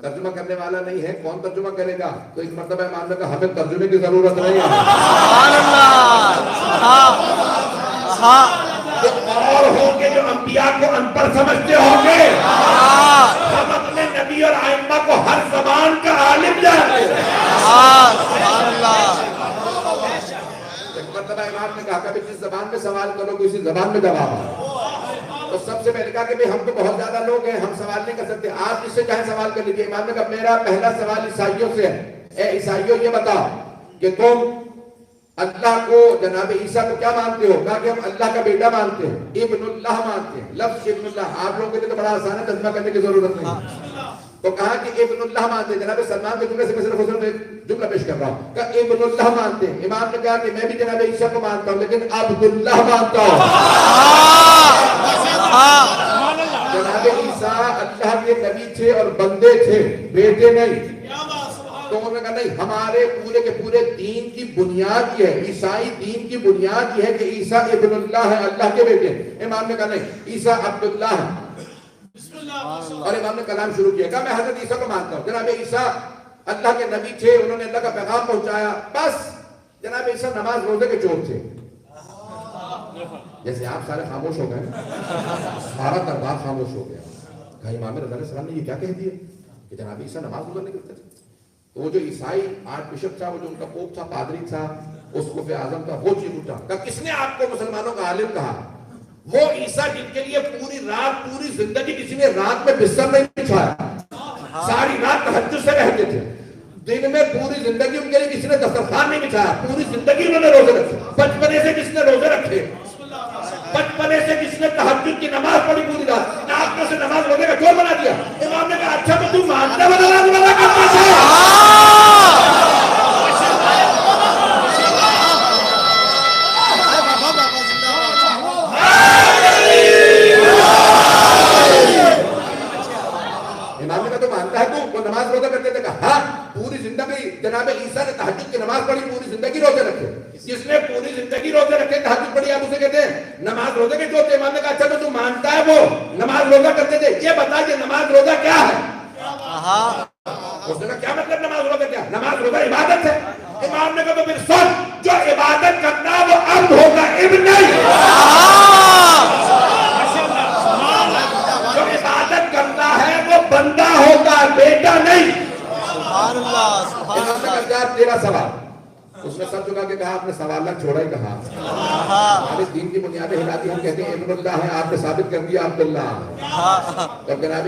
ترجمہ کرنے والا نہیں ہے, کون ترجمہ کرے گا؟ تو ایک مرتبہ امام نے کہا ہمیں ترجمے کی ضرورت نہیں ہے. سبحان اللہ. اور ہوں گے جو انبیاء کو ان پڑھ سمجھتے ہوں گے, ہم اپنے نبی اور ائمہ کو ہر زبان کا عالم جانتے ہیں. سبحان اللہ. ایک مرتبہ امام نے کہا کہ جس زبان میں سوال کرو گے اسی زبان میں جواب آئے. تو سب سے پہلے کہا کہ ہم تو بہت زیادہ لوگ ہیں, ہم سوال نہیں کر سکتے, آپ اس سے چاہے سوال کر لیجیے. امام نے کہا میرا پہلا سوال عیسائیوں سے ہے. اے عیسائیوں یہ بتاؤ کہ تم اللہ کو, جناب عیسیٰ کو کیا مانتے ہو؟ کہا کہ ہم اللہ کا بیٹا مانتے ہیں, ابن اللہ مانتے ہیں. لفظ ابن اللہ آپ لوگوں کے لیے تو بڑا آسان ہے, ترجمہ کرنے کی ضرورت نہیں. تو کہا کہ ابن اللہ مانتے ہیں. جناب سلمان کے جملے سے میں صرف ایک جملہ پیش کر رہا ہوں کہ ابن اللہ مانتے ہیں. امام نے کہا کہ میں بھی جناب عیسیٰ کو مانتا ہوں لیکن عبداللہ مانتا ہوں. جناب عیسیٰ اللہ کے نبی تھے اور بندے تھے, بیٹے نہیں. تو انہوں نے کہا نہیں, ہمارے پورے کے پورے دین کی بنیاد یہ ہے, عیسائی دین کی بنیاد یہ ہے کہ عیسیٰ ابن اللہ ہے, اللہ کے بیٹے. امام نے کہا نہیں, عیسیٰ عبداللہ ہے. اور امام نے کلام شروع کیا, کہا میں حضرت عیسیٰ کو مانتا ہوں. جناب عیسیٰ اللہ کے نبی تھے, انہوں نے اللہ کا پیغام پہنچایا, بس. جناب عیسیٰ نماز روزے کے چور تھے. جیسے آپ سارے خاموش ہو گئے, سارا دربار خاموش ہو گیا. کہا امام رضا علیہ السلام نے یہ کیا کہہ دیا کہ جناب عیسیٰ نماز روزہ نہیں کرتے تھے؟ تو وہ جو عیسائی آرچ بشپ تھا, وہ جو ان کا پوپ تھا, پادری تھا, اسقف اعظم تھا, وہ چیز اٹھا, کہا کس نے آپ کو مسلمانوں کا عالم کہا؟ وہ عیسیٰ جن کے لیے پوری رات, پوری زندگی کسی نے رات میں بستر نہیں بچھایا, ساری رات تہجد سے رہتے تھے, دن میں پوری زندگی ان کے لیے کسی نے دسترخوان نہیں بچھایا, پوری زندگی انہوں نے روزے رکھے. بچپنے سے کس نے روزے رکھے, بچپنے سے کس نے تہجد کی نماز پڑھی پوری رات, آپ نے اسے نماز روزے کا چور بنا دیا. امام نے کہا اچھا تو تم مانتا بنا کرتا تھا. امام نے کہا تو مانتا ہے تو وہ نماز روزہ کرتے تھے؟ کہا ہاں, پوری زندگی جناب عیسیٰ نے تہجد کی نماز پڑھی, پوری زندگی روزے رکھے. جس نے پوری زندگی روزے رکھے, تہجد پڑھی, آپ اسے کہتے ہیں نماز روزے کے چور تھے. امام نے کہا اچھا تو مانتا ہے وہ نماز روزہ کرتے تھے, یہ بتا کہ نماز روزہ کیا ہے؟ اس نے کہا کیا مطلب نماز روزہ کیا؟ نماز روزہ عبادت ہے. امام نے کہا تو پھر سن, جو عبادت کرنا وہ عبد ہوگا, ابن نہیں. جو عبادت کرتا ہے وہ بندہ ہوگا, بیٹا نہیں. سبحان اللہ. سبحان امام نے کہا کیا تیرا سوال؟ اس نے سب چکا کے کہا آپ نے سوال نہ چھوڑا ہی, کہا ہمارے دین کی بنیادیں ہلا دی. ہم کہتے ہیں ابن اللہ ہے, آپ نے ثابت کر دیا عبداللہ. جب جناب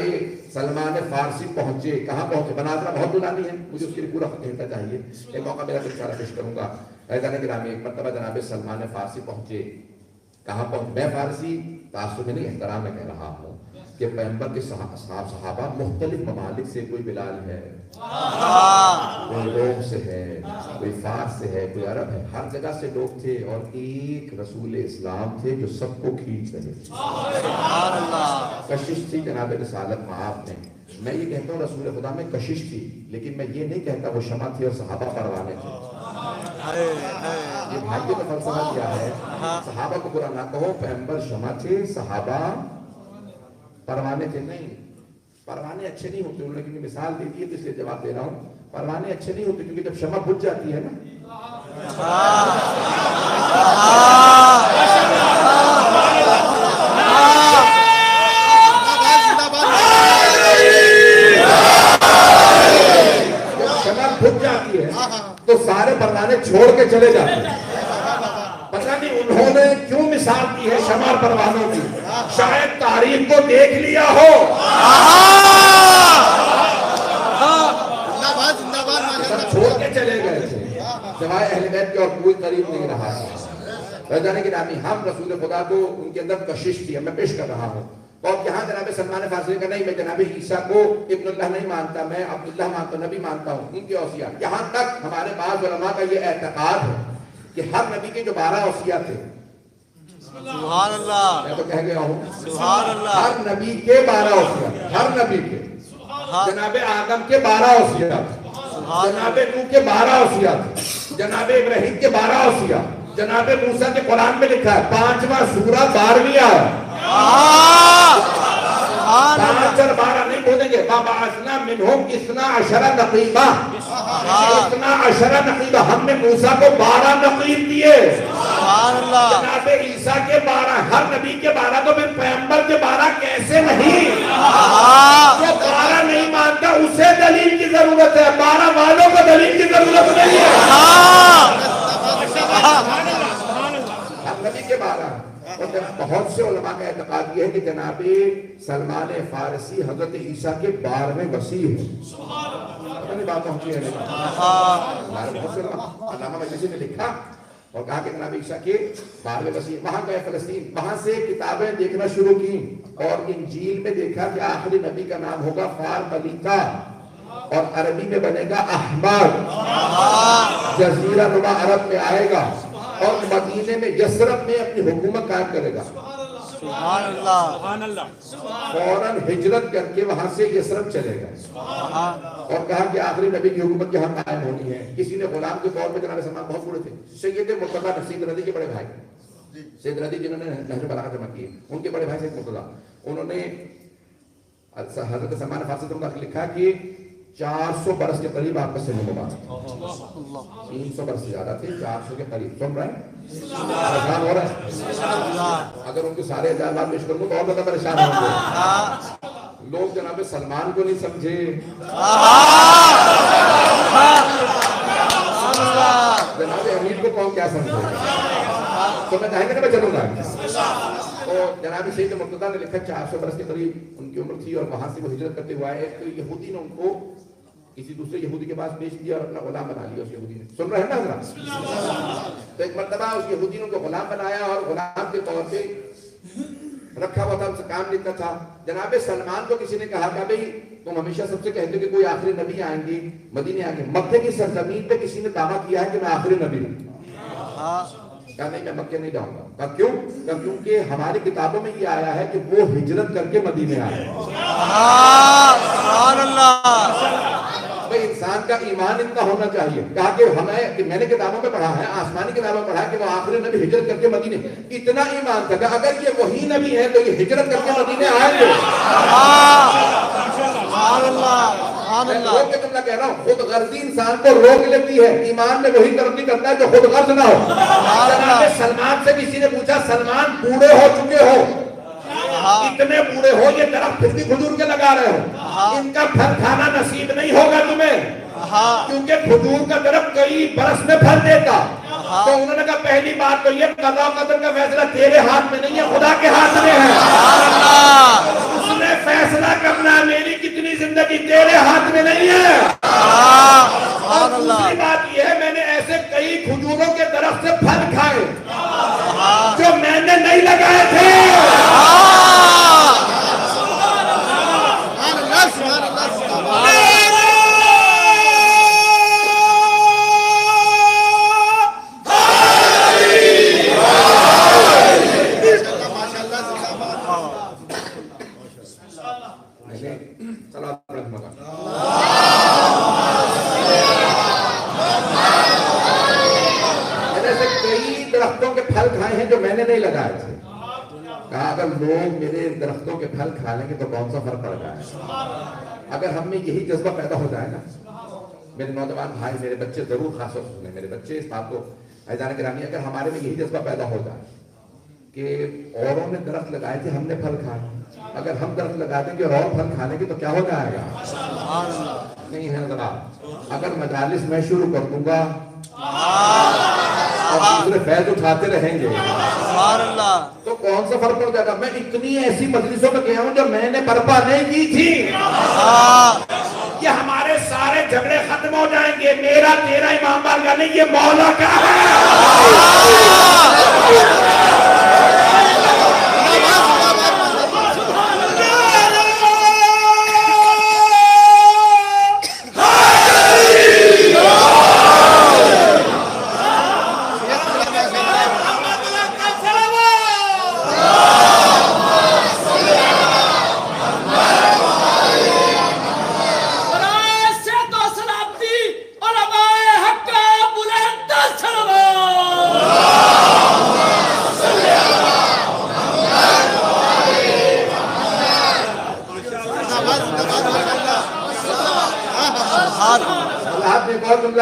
سلمان فارسی پہنچے, کہاں پہنچے؟ بناظرہ بہت دلانی ہے, مجھے اس کے لیے پورا گھنٹہ چاہیے, ایک موقع میرا کچھ سارا پیش کروں گا. ایسا گرامی ایک مرتبہ جناب سلمان فارسی پہنچے, کہاں پہنچے؟ میں فارسی تعصب میں نہیں, احترام میں کہہ رہا ہوں کہ پیغمبر کے صحابہ مختلف ممالک سے, کوئی بلال ہے, کوئی روم سے ہے, کوئی فارس سے ہے, کوئی عرب ہے, ہر جگہ سے لوگ تھے, اور ایک رسول اسلام تھے جو سب کو کھینچ رہے تھے. کشش تھی جناب رسالت میں آپ نے. میں یہ کہتا ہوں رسول خدا میں کشش تھی, لیکن میں یہ نہیں کہتا وہ شمع تھی اور صحابہ پروانے تھے. یہ بھائی کا فلسفہ کیا ہے, صحابہ کو برا نہ کہو, پیغمبر شمع تھے, صحابہ پروانے تھے. نہیں, پروانے اچھے نہیں ہوتے. انہوں نے کیونکہ مثال دی تھی تو اس لیے جواب دے رہا ہوں, پروانے اچھے نہیں ہوتے کیونکہ جب شمع بجھ جاتی ہے نا, جب شمع بجھ جاتی ہے تو سارے پروانے چھوڑ کے چلے جاتے ہیں. پتہ نہیں پروانوں کی، شاید تاریخ کو دیکھ لیا ہو، چھوڑ کے چلے گئے تھے، سوائے اہل بیت کے اور کوئی قریب نہیں رہا ہے۔ جانے کے نامی ہم رسول خدا کو ان کے اندر کشش تھی، میں پیش کر رہا ہوں۔ اور یہاں جناب سلمان فارسی کا نہیں، میں جناب عیسیٰ کو ابن اللہ نہیں مانتا، میں عبداللہ مانتا ہوں، نبی مانتا ہوں، ان کی اوصیات۔ یہاں تک ہمارے بعض علماء کا یہ اعتقاد ہے کہ ہر نبی کے جو 12 اوصیات تھے، سبحان اللہ، میں تو کہہ گیا ہوں، سبحان اللہ، ہر نبی کے 12 اوصیات، ہر نبی کے، جناب آدم کے 12 اوصیات، جناب نوح کے 12 اوصیات، جناب ابراہیم کے 12 اوصیات، جناب موسیٰ کے قرآن میں لکھا ہے 5واں سورہ 12ویں آیت، 5 اور 12 نہیں بولیں گے، وَبَعَثْنَا مِنْهُمْ 12 نقیبا، 12 نقیبا، ہم نے موسیٰ کو 12 نقیب دیے، جناب عیسیٰ کے 12، ہر نبی کے 12، تو پھر پیغمبر کے 12 کیسے نہیں؟ جو 12 نہیں مانتا اسے دلیل کی ضرورت ہے، 12 والوں کو دلیل کی ضرورت نہیں ہے۔ ہر نبی کے 12، اور بہت سے علماء کا اعتقاد یہ ہے کہ جناب سلمان فارسی حضرت عیسیٰ کے 12ویں وصی ہے۔ پتہ نہیں بات پہنچی ہے نہیں، بہت سے علامہ مجلسی نے لکھا اور کہا کہ جناب عیسیٰ کے 12ویں وصی، وہاں گئے فلسطین، وہاں سے کتابیں دیکھنا شروع کی اور انجیل میں دیکھا کہ آخری نبی کا نام ہوگا فار ملیکا، اور عربی میں بنے گا احمد، جزیرہ نما عرب میں آئے گا اور مدینے میں یثرب میں اپنی حکومت قائم کرے گا۔ سبحان اللہ، فوراً ہجرت کر کے وہاں سے یثرب چلے گا اور کہا کہ آخری نبی کی حکومت یہاں قائم ہونی ہے۔ کسی نے غلام کے طور پہ جناب سلمان بہت بڑے تھے، سید مرتضیٰ سید رضی کے بڑے بھائی، سید رضی جنہوں نے نہج بلاغہ جمع کی، ان کے بڑے بھائی سید مرتضیٰ، انہوں نے حضرت سلمان فارسی کو لکھا کہ 400 برس کے قریب آپ کا سن مبارک، 300 برس سے زیادہ تھے، 400 کے قریب، سن رہے ہیں؟ پریشان ہو رہے ہیں؟ اگر ان کے سارے اجازات پیش کروں تو اور زیادہ پریشان ہوں گے۔ لوگ جناب سلمان کو نہیں سمجھے، جناب امیر کو کون کیا سمجھے، تو میں کہیں گے نا میں چلوں گا۔ تو جناب سید مرتضیٰ نے لکھا 400 برس کے قریب ان کی عمر تھی اور وہاں سے وہ ہجرت کرتے ہوئے آئے، تو یہودی نے ان کو کسی دوسرے یہودی کے پاس پیش کیا اور اپنا غلام بنا لیا اس یہودی نے، سن رہے ہیں نا حضرات؟ تو ایک مرتبہ اس یہودی نے ان کو غلام بنایا اور غلام کے طور پہ رکھا ہوا تھا، ان سے کام لیتا تھا۔ جناب سلمان کو کسی نے کہا کہ بھئی تم ہمیشہ سب سے کہتے ہو کہ کوئی آخری نبی آئیں گے، مدینے آئیں گے، مکے کی سرزمین پہ کسی نے دعویٰ کیا ہے کہ میں آخری نبی ہوں۔ کہا نہیں میں مکے نہیں جاؤں گا۔ کہا کیوں؟ کیونکہ ہماری کتابوں میں یہ آیا ہے کہ وہ ہجرت کر کے مدینے آئے۔ سبحان اللہ، بھئی انسان کا ایمان اتنا ہونا چاہیے۔ کہا کہ میں نے کتابوں میں پڑھا ہے، آسمانی کتابوں میں پڑھا ہے کہ وہ آخری نبی ہجرت کر کے مدینے، اتنا ایمان تھا کہ اگر یہ وہی نبی ہے تو یہ ہجرت کر کے مدینے آئیں گے۔ میں روک کے تمہیں کہہ رہا ہوں، خود غرضی انسان کو روک لیتی ہے، ایمان میں وہی ترقی کرتا ہے جو خود غرض نہ ہو۔ جناب سلمان سے کسی نے پوچھا سلمان بوڑھے ہو چکے ہو، اتنے بوڑھے ہو، یہ درخت پھر بھی کھجور کے لگا رہے ہو، ان کا پھل کھانا نصیب نہیں ہوگا تمہیں، کیونکہ کھجور کا درخت کئی برس میں پھل دیتا۔ تو انہوں نے کہا پہلی بات تو یہ قضا و قدر کا فیصلہ تیرے ہاتھ میں نہیں ہے، خدا کے ہاتھ میں ہے، اس نے فیصلہ کرنا، میری کتنی زندگی تیرے ہاتھ میں نہیں ہے۔ اور دوسری بات یہ ہے میں نے ایسے کئی کھجوروں کے درخت سے پھل کھائے جو میں نے نہیں لگائے تھے۔ جو میں نے نہیں لگائے تھے۔ کہا اگر لوگ میرے درختوں کے پھل کھا لیں گے تو کون سا فرق پڑ جائے گا؟ اگر ہم میں یہی جذبہ پیدا ہو جائے نا، میرے نوجوان بھائی، میرے بچے ضرور خاص طور سے سنیں، میرے بچے اس بات کو عزیزان گرامی، اگر ہمارے میں یہی جذبہ پیدا ہو جائے کہ اوروں نے درخت لگائے تھے ہم نے پھل کھائے، اگر ہم درخت لگا دیں گے اور اور پھل کھانے کی تو کیا ہو جائے گا؟ نہیں ہے ذرا، اگر مجالس میں شروع کر دوں گا اور دوسرے فیض اٹھاتے رہیں گے سبحان اللہ تو کون سا فرق پڑ جائے گا؟ میں اتنی ایسی مجلسوں میں گیا ہوں جو میں نے برپا نہیں کی تھی. یہ ہمارے سارے جھگڑے ختم ہو جائیں گے. میرا تیرا امام بارگاہ نہیں، یہ مولا کا ہے.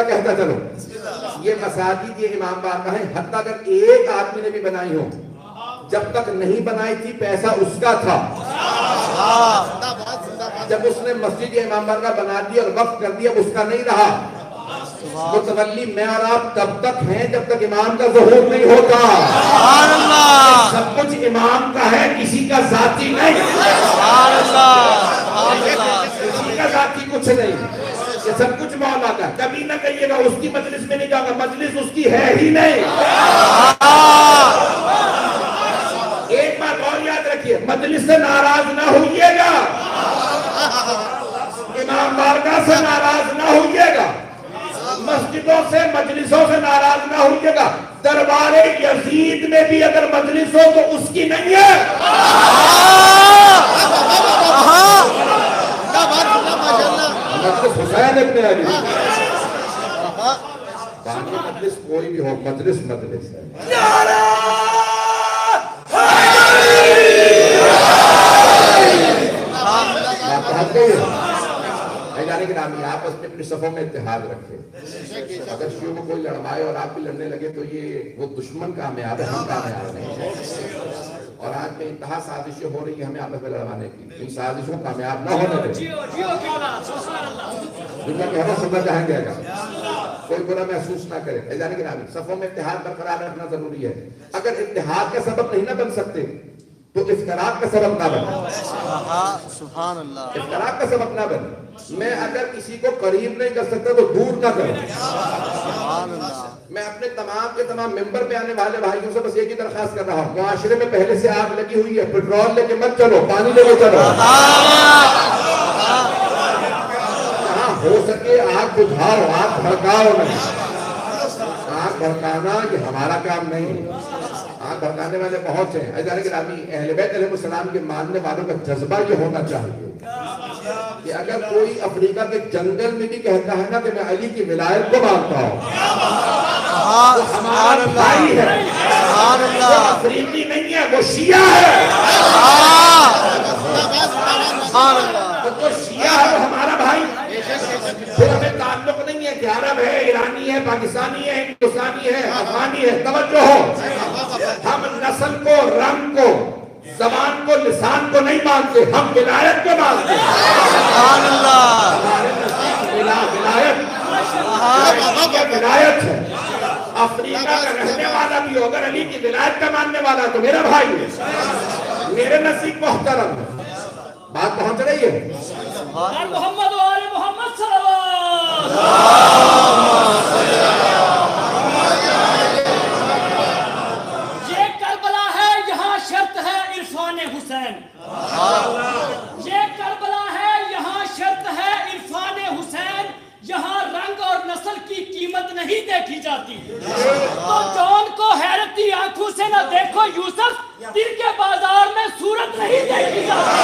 کہتا چلو یہ مساجد یہ امام بارگاہ ہیں، حتیٰ اگر ایک آدمی نے بھی بنائی ہو، جب تک نہیں بنائی تھی پیسہ اس کا تھا. جب اس نے مسجد یا امام بارگاہ بنا دی اور وقف کر دیا اس کا نہیں رہا. متولی میں اور آپ تب تک ہیں جب تک امام کا ظہور نہیں ہوتا. سب کچھ امام کا ہے، کسی کا ذاتی نہیں. کسی کا ذاتی کچھ نہیں، یہ سب کچھ مولا کا. کبھی نہ کہیے گا اس کی مجلس میں نہیں جاؤں گا، مجلس اس کی ہے ہی نہیں. ایک بات اور یاد رکھیے، مجلس سے ناراض نہ ہوئیے گا، امام بارگاہ سے ناراض نہ ہوئیے گا، مسجدوں سے مجلسوں سے ناراض نہ ہوئیے گا. دربار یزید میں بھی اگر مجلس ہو تو اس کی نہیں ہے. مجلس حسین ابن علی، باقی مجلس کوئی بھی ہو، مجلس مجلس ہے. آپس میں اپنی صفوں میں اتحاد رکھے. اگر شیعوں کو کوئی لڑوائے اور آپ بھی لڑنے لگے تو یہ وہ دشمن کامیاب ہے، ہم کامیاب نہیں ہے. اور آج میں انتہا سازشیں ہو رہی ہیں ہمیں آپس میں لڑوانے کی. ان سازشوں کامیاب نہ ہونے دیں. دنیا میں ہر سمجھ جہاں گئے گا، کوئی برا محسوس نہ کرے. ایجان گرامی، صفوں میں اتحاد برقرار رکھنا ضروری ہے. اگر اتحاد کا سبب نہیں نہ بن سکتے تو افتراق کا سبب نہ بن. سبحان اللہ، افتراق کا سبب نہ بن. میں اگر کسی کو قریب نہیں کر سکتا تو دور نہ کروں. میں اپنے تمام کے تمام ممبر پہ آنے والے بھائیوں سے بس ایک ہی درخواست کر رہا ہوں، معاشرے میں پہلے سے آگ لگی ہوئی ہے، پیٹرول لے کے مت چلو، پانی لے کے چلو. جہاں ہو سکے آگ بجھاؤ، آگ بھڑکاؤ نہیں. آگ بھڑکانا یہ ہمارا کام نہیں. آگ بھڑکانے والے بہت ہیں. ایجان گرامی، اہل بیت علیہ السلام کے ماننے والوں کا جذبہ یہ ہونا چاہیے کہ اگر کوئی افریقہ کے جنگل میں بھی کہتا ہے نا کہ میں علی کی ولایت کو مانتا ہوں، وہ ہمارا بھائی ہے. وہ افریقی نہیں ہے، وہ شیعہ ہے. وہ شیعہ ہے، وہ ہمارا بھائی. پھر ہمیں تعلق نہیں ہے کہ عرب ہے، ایرانی ہے، پاکستانی ہے، ہندوستانی ہے، افغانی ہے. توجہ ہو، ہم نسل کو، رنگ کو، زبان کو، لسان کو نہیں مانتے، ہم ولایت کو مانتے ہیں. سبحان اللہ، ہمارے نزدیک ولایت ہے. افریقہ کا رہنے والا بھی ہو، اگر علی کی ولایت کا ماننے والا تو میرا بھائی ہے، میرے نزدیک محترم ہے. بات پہنچ رہی ہے؟ محمد و آل محمد صلی اللہ. یہ کربلا ہے، یہاں شرط ہے عرفان حسین. یہ کربلا ہے، یہاں شرط ہے عرفان حسین. یہاں رنگ اور نسل کی قیمت نہیں دیکھی جاتی. تو جون کو حیرتی آنکھوں سے نہ دیکھو یوسف، دل کے بازار میں صورت نہیں دیکھی جاتی.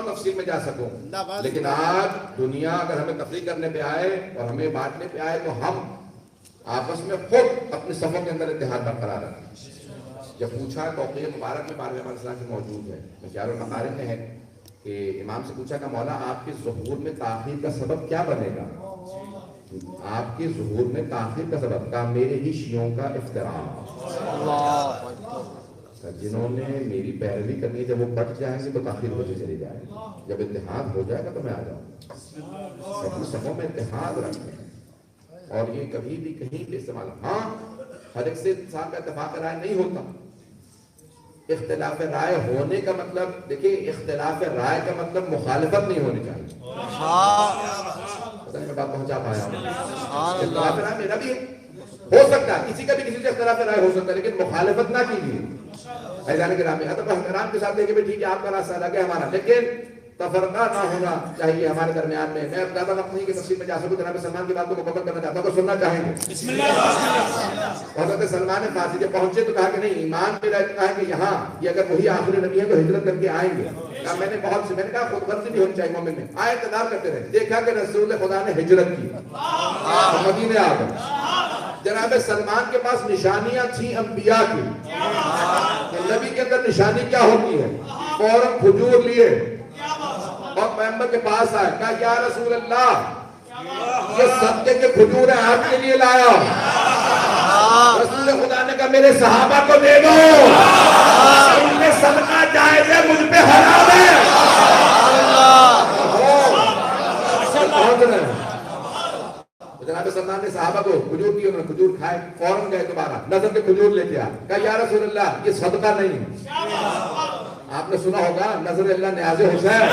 تفصیل میں جا سکوں، لیکن آج دنیا اگر ہمیں تفریق کرنے پہ آئے اور ہمیں بانٹنے پہ آئے تو ہم آپس میں خود اپنے صفوں کے اندر اتحاد برقرار رکھیں. جب پوچھا توقیہ مبارک میں بارگاہ السلام کی موجود ہے، مشعر المقارب میں ہے کہ امام سے پوچھا کہ مولا آپ کے ظہور میں تاخیر کا سبب کیا بنے گا؟ آپ کے ظہور میں تاخیر کا سبب کا میرے ہی شیعوں کا احترام، جنہوں نے میری پیروی کرنی ہے، جب وہ بٹ جائیں گے تو تاخیر ہوتی چلی جائے گی، جب اتحاد ہو جائے گا تو میں آ جاؤں گا۔ اپنی سبوں میں اتحاد رکھیں، اور یہ کبھی بھی کہیں پہ استعمال، ہاں ہر ایک سے انسان کا اتفاق رائے نہیں ہوتا۔ اختلاف رائے ہونے کا مطلب دیکھیں، اختلاف رائے کا مطلب مخالفت نہیں ہونی چاہیے۔ پتہ نہیں میں بات پہنچا پایا ہوں؟ اختلاف رائے میرا بھی ہو سکتا ہے، کسی کا بھی کسی سے اختلاف رائے ہو سکتا ہے، لیکن مخالفت نہ کیجیے۔ ایزان گرامی ادب احترام کے ساتھ دیکھیں ٹھیک ہے آپ کا راستہ الگ ہے ہمارا، لیکن تفرقہ نہ ہونا چاہیے ہمارے درمیان میں۔ میں زیادہ وقت نہیں کہ تفصیل میں جا سکوں، جناب سلمان کی بات کو مکمل کرنا چاہتا ہوں، تو سننا چاہیں گے؟ بسم اللہ۔ حضرت سلمان فارسی جب پہنچے تو کہا کہ نہیں، ایمان میرا اتنا ہے کہ یہاں یہ اگر وہی آخری نبی ہے تو ہجرت کر کے آئیں گے۔ میں نے بہت سے، میں نے کہا خود غرضی نہیں ہونی چاہیے مومن میں، آئے انتظار کرتے رہے، دیکھا کہ رسول خدا نے ہجرت کی، مدینے آ گئے۔ جناب سلمان کے پاس نشانیاں تھیں انبیاء کی، نبی کے اندر نشانی کیا ہوتی ہے؟ فوراً کھجور لیے اور پیغمبر کے پاس آئے، کہا یا رسول اللہ یہ صدقے کے کھجور ہیں آپ کے لیے لایا۔ رسول خدا نے کہا میرے صحابہ کو دے دو، ان میں صدقہ جائز ہے، مجھ پہ حرام ہے۔ جناب سلمان نے صحابہ کو کھجور دی، انہوں نے کھجور کھائے، فوراً گئے دوبارہ نظر کے کھجور لے کے آئے، کہا یا رسول اللہ یہ صدقہ نہیں ہے۔ آپ نے سنا ہوگا نظر اللہ نیاز حسین،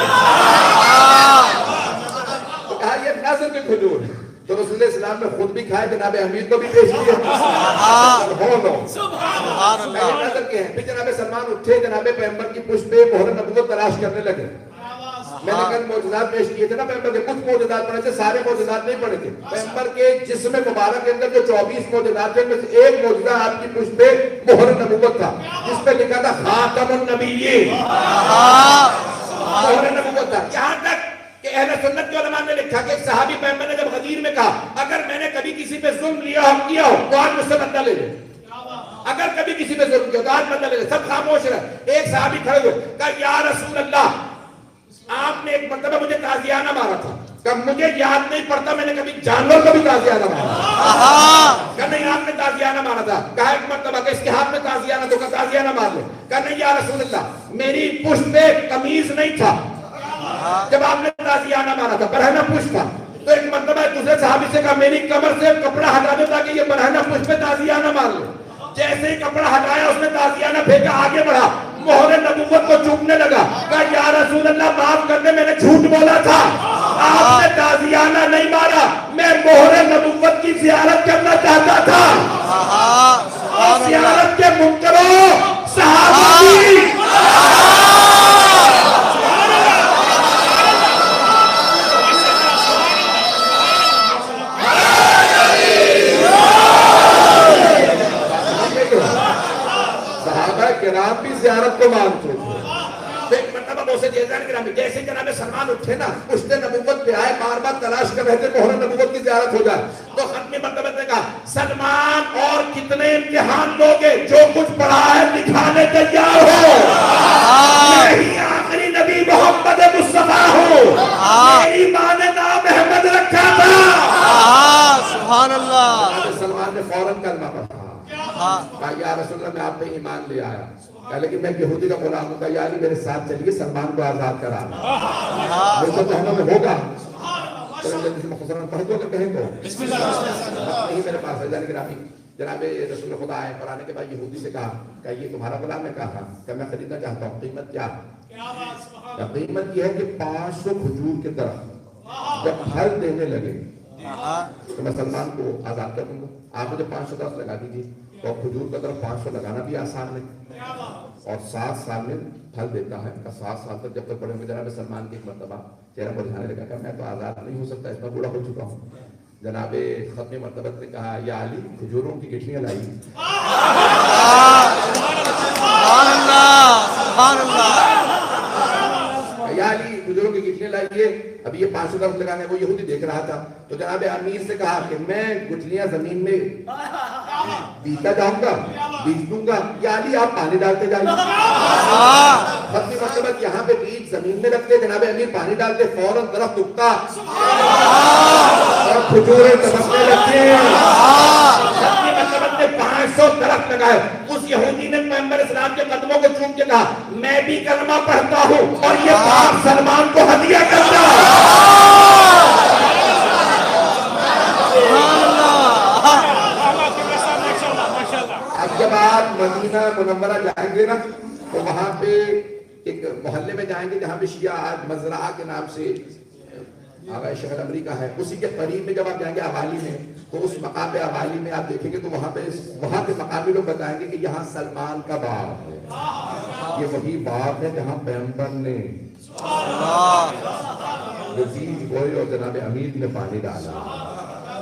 تو کہا یہ نظر کے کھجور، تو رسول اسلام نے خود بھی کھائے، جناب حمید کو بھی پیش کیا۔ نظر کے ہیں۔ پھر جناب سلمان اٹھے، جناب پیغمبر کی پشت پہ مہر نبوت تلاش کرنے لگے۔ میں نے کل معجزات پیش کیے تھے نا، پیغمبر کے کچھ معجزات پڑھے تھے، سارے معجزات نہیں پڑھے تھے۔ پیغمبر کے جسم مبارک کے اندر جو 24 معجزات تھے، ان میں سے ایک معجزہ آپ کی پشت پہ مہر نبوت تھا، جس پہ لکھا تھا خاتم النبیین، مہر نبوت تھا۔ یہاں تک کہ اہل سنت کے علماء نے لکھا کہ ایک صحابی پیغمبر نے جب غدیر میں کہا اگر میں نے کبھی کسی پہ ظلم کیا ہو تو آج مجھ سے بدلہ لے لے، اگر کبھی کسی پہ ظلم کیا تو آج بدلہ لے لے۔ سب خاموش رہے۔ ایک صحابی کھڑے ہوئے، کہا یا رسول اللہ آپ نے ایک مرتبہ مجھے تازیانہ مارا تھا، کہ مجھے یاد نہیں پڑتا میں نے کبھی جانور کو بھی تازیانہ مارا۔ کہ نہیں آپ نے تازیانہ مارا تھا۔ کہا ایک مرتبہ کہ اس کے ہاتھ میں تازیانہ تو کہا تازیانہ مار لے۔ کہا نہیں یا رسول اللہ میری پشت پہ قمیض نہیں تھا جب آپ نے تازیانہ مارا تھا، برہنہ پشت تھا۔ تو ایک مرتبہ دوسرے صحابی سے کہا میری کمر سے کپڑا ہٹا دو تاکہ یہ برہنہ پشت پہ تازیانہ مار لے۔ جیسے ہی کپڑا ہٹایا اس نے تازیانہ پھینکا، آگے بڑھا، مہر نبوت کو چومنے لگا۔ کہا یا رسول اللہ معاف کر دے، میں نے جھوٹ بولا تھا، آپ نے تازیانہ نہیں مارا، میں مہر نبوت کی زیارت کرنا چاہتا تھا۔ اور زیارت کے منکروں صحابہ کی کرام بھی زیارت کو مانتے تھے۔ ایک مرتبہ بہت سے جیسے جناب سلمان اٹھے نا، پشت نبوت پہ آئے، بار بار تلاش کر رہے تھے مہر نبوت کی زیارت ہو جائے، تو ختمی مرتبہ نے کہا سلمان اور کتنے امتحان لوگے، جو کچھ پڑھا ہے دکھانے تیار ہو، میں ہی آخری نبی محمد مصطفیٰ ہوں، میری ماں نے نام احمد رکھا تھا۔ سبحان اللہ۔ سلمان نے فوراً کلمہ پڑھا، کہا یا رسول اللہ میں آپ پہ ایمان لے آیا، کہا لیکن میں یہودی کا غلام ہوں، کہا یا علی میرے ساتھ چلیے سلمان کو آزاد کرانا، وہ تو ہمیں ہوگا، مختصراً پڑھ دو کہ کہیں تو نہیں میرے پاس ہے۔ جناب رسول خدا آئے، قرآن کے بعد یہودی سے کہا کہ یہ تمہارا غلام ہے؟ کہا کہ میں خریدنا چاہتا ہوں، قیمت کیا؟ قیمت یہ ہے کہ 500 کھجور کے درخت جب پھل دینے لگے تو میں سلمان کو آزاد کر دوں گا، آپ مجھے 500 درخت لگا دیجیے۔ اور کھجور کا درخت 500 لگانا بھی آسان نہیں، اور 7 سال میں پھل دیتا ہے، 7 سال تک جب تک پڑھیں گے۔ جناب سلمان کی ایک مرتبہ چہرہ مرجھانے لگا کہ میں تو آزاد نہیں ہو سکتا، اس میں بوڑھا ہو چکا ہوں۔ جناب ختم مرتبہ نے کہا یا علی کھجوروں کی گٹھلیاں لائی۔ سبحان اللہ، سبحان اللہ۔ یا علی کھجوروں کی گٹھلیاں لائیے، اب یہ 500 درخت لگانے، وہ یہودی دیکھ رہا تھا، تو جناب امیر سے کہا کہ میں گٹھلیاں زمین میں بیتا جاؤں گا، بیج دوں گا، یا علی آپ پانی ڈالتے جائیے. ختمی مرتبت یہاں پہ بیج زمین میں رکھتے، جناب امیر پانی ڈالتے، فوراً درخت اگتا اور کھجوریں چمکنے لگتی ہیں. ختمی مرتبت نے 500 درخت لگائے. اس یہودی نے پیغمبر اسلام کے قدموں کو چوم کے کہا میں بھی کلمہ پڑھتا ہوں اور یہ باغ سلمان کو ہدیہ کرتا اب جب آپ مدینہ منورہ جائیں گے نا تو وہاں پہ ایک محلے میں جائیں گے جہاں پہ شیعہ آج مزرعہ کے نام سے آغا شہر امریکہ ہے، اسی کے قریب میں جب آپ جائیں گے اوالی میں تو اس مقام پہ اوالی میں آپ دیکھیں گے تو وہاں پہ وہاں کے مقامی لوگ بتائیں گے کہ یہاں سلمان کا باغ ہے. یہ وہی باغ ہے جہاں پیغمبر نے جو بیج بوئے اور جناب امیر نے پانی ڈالا.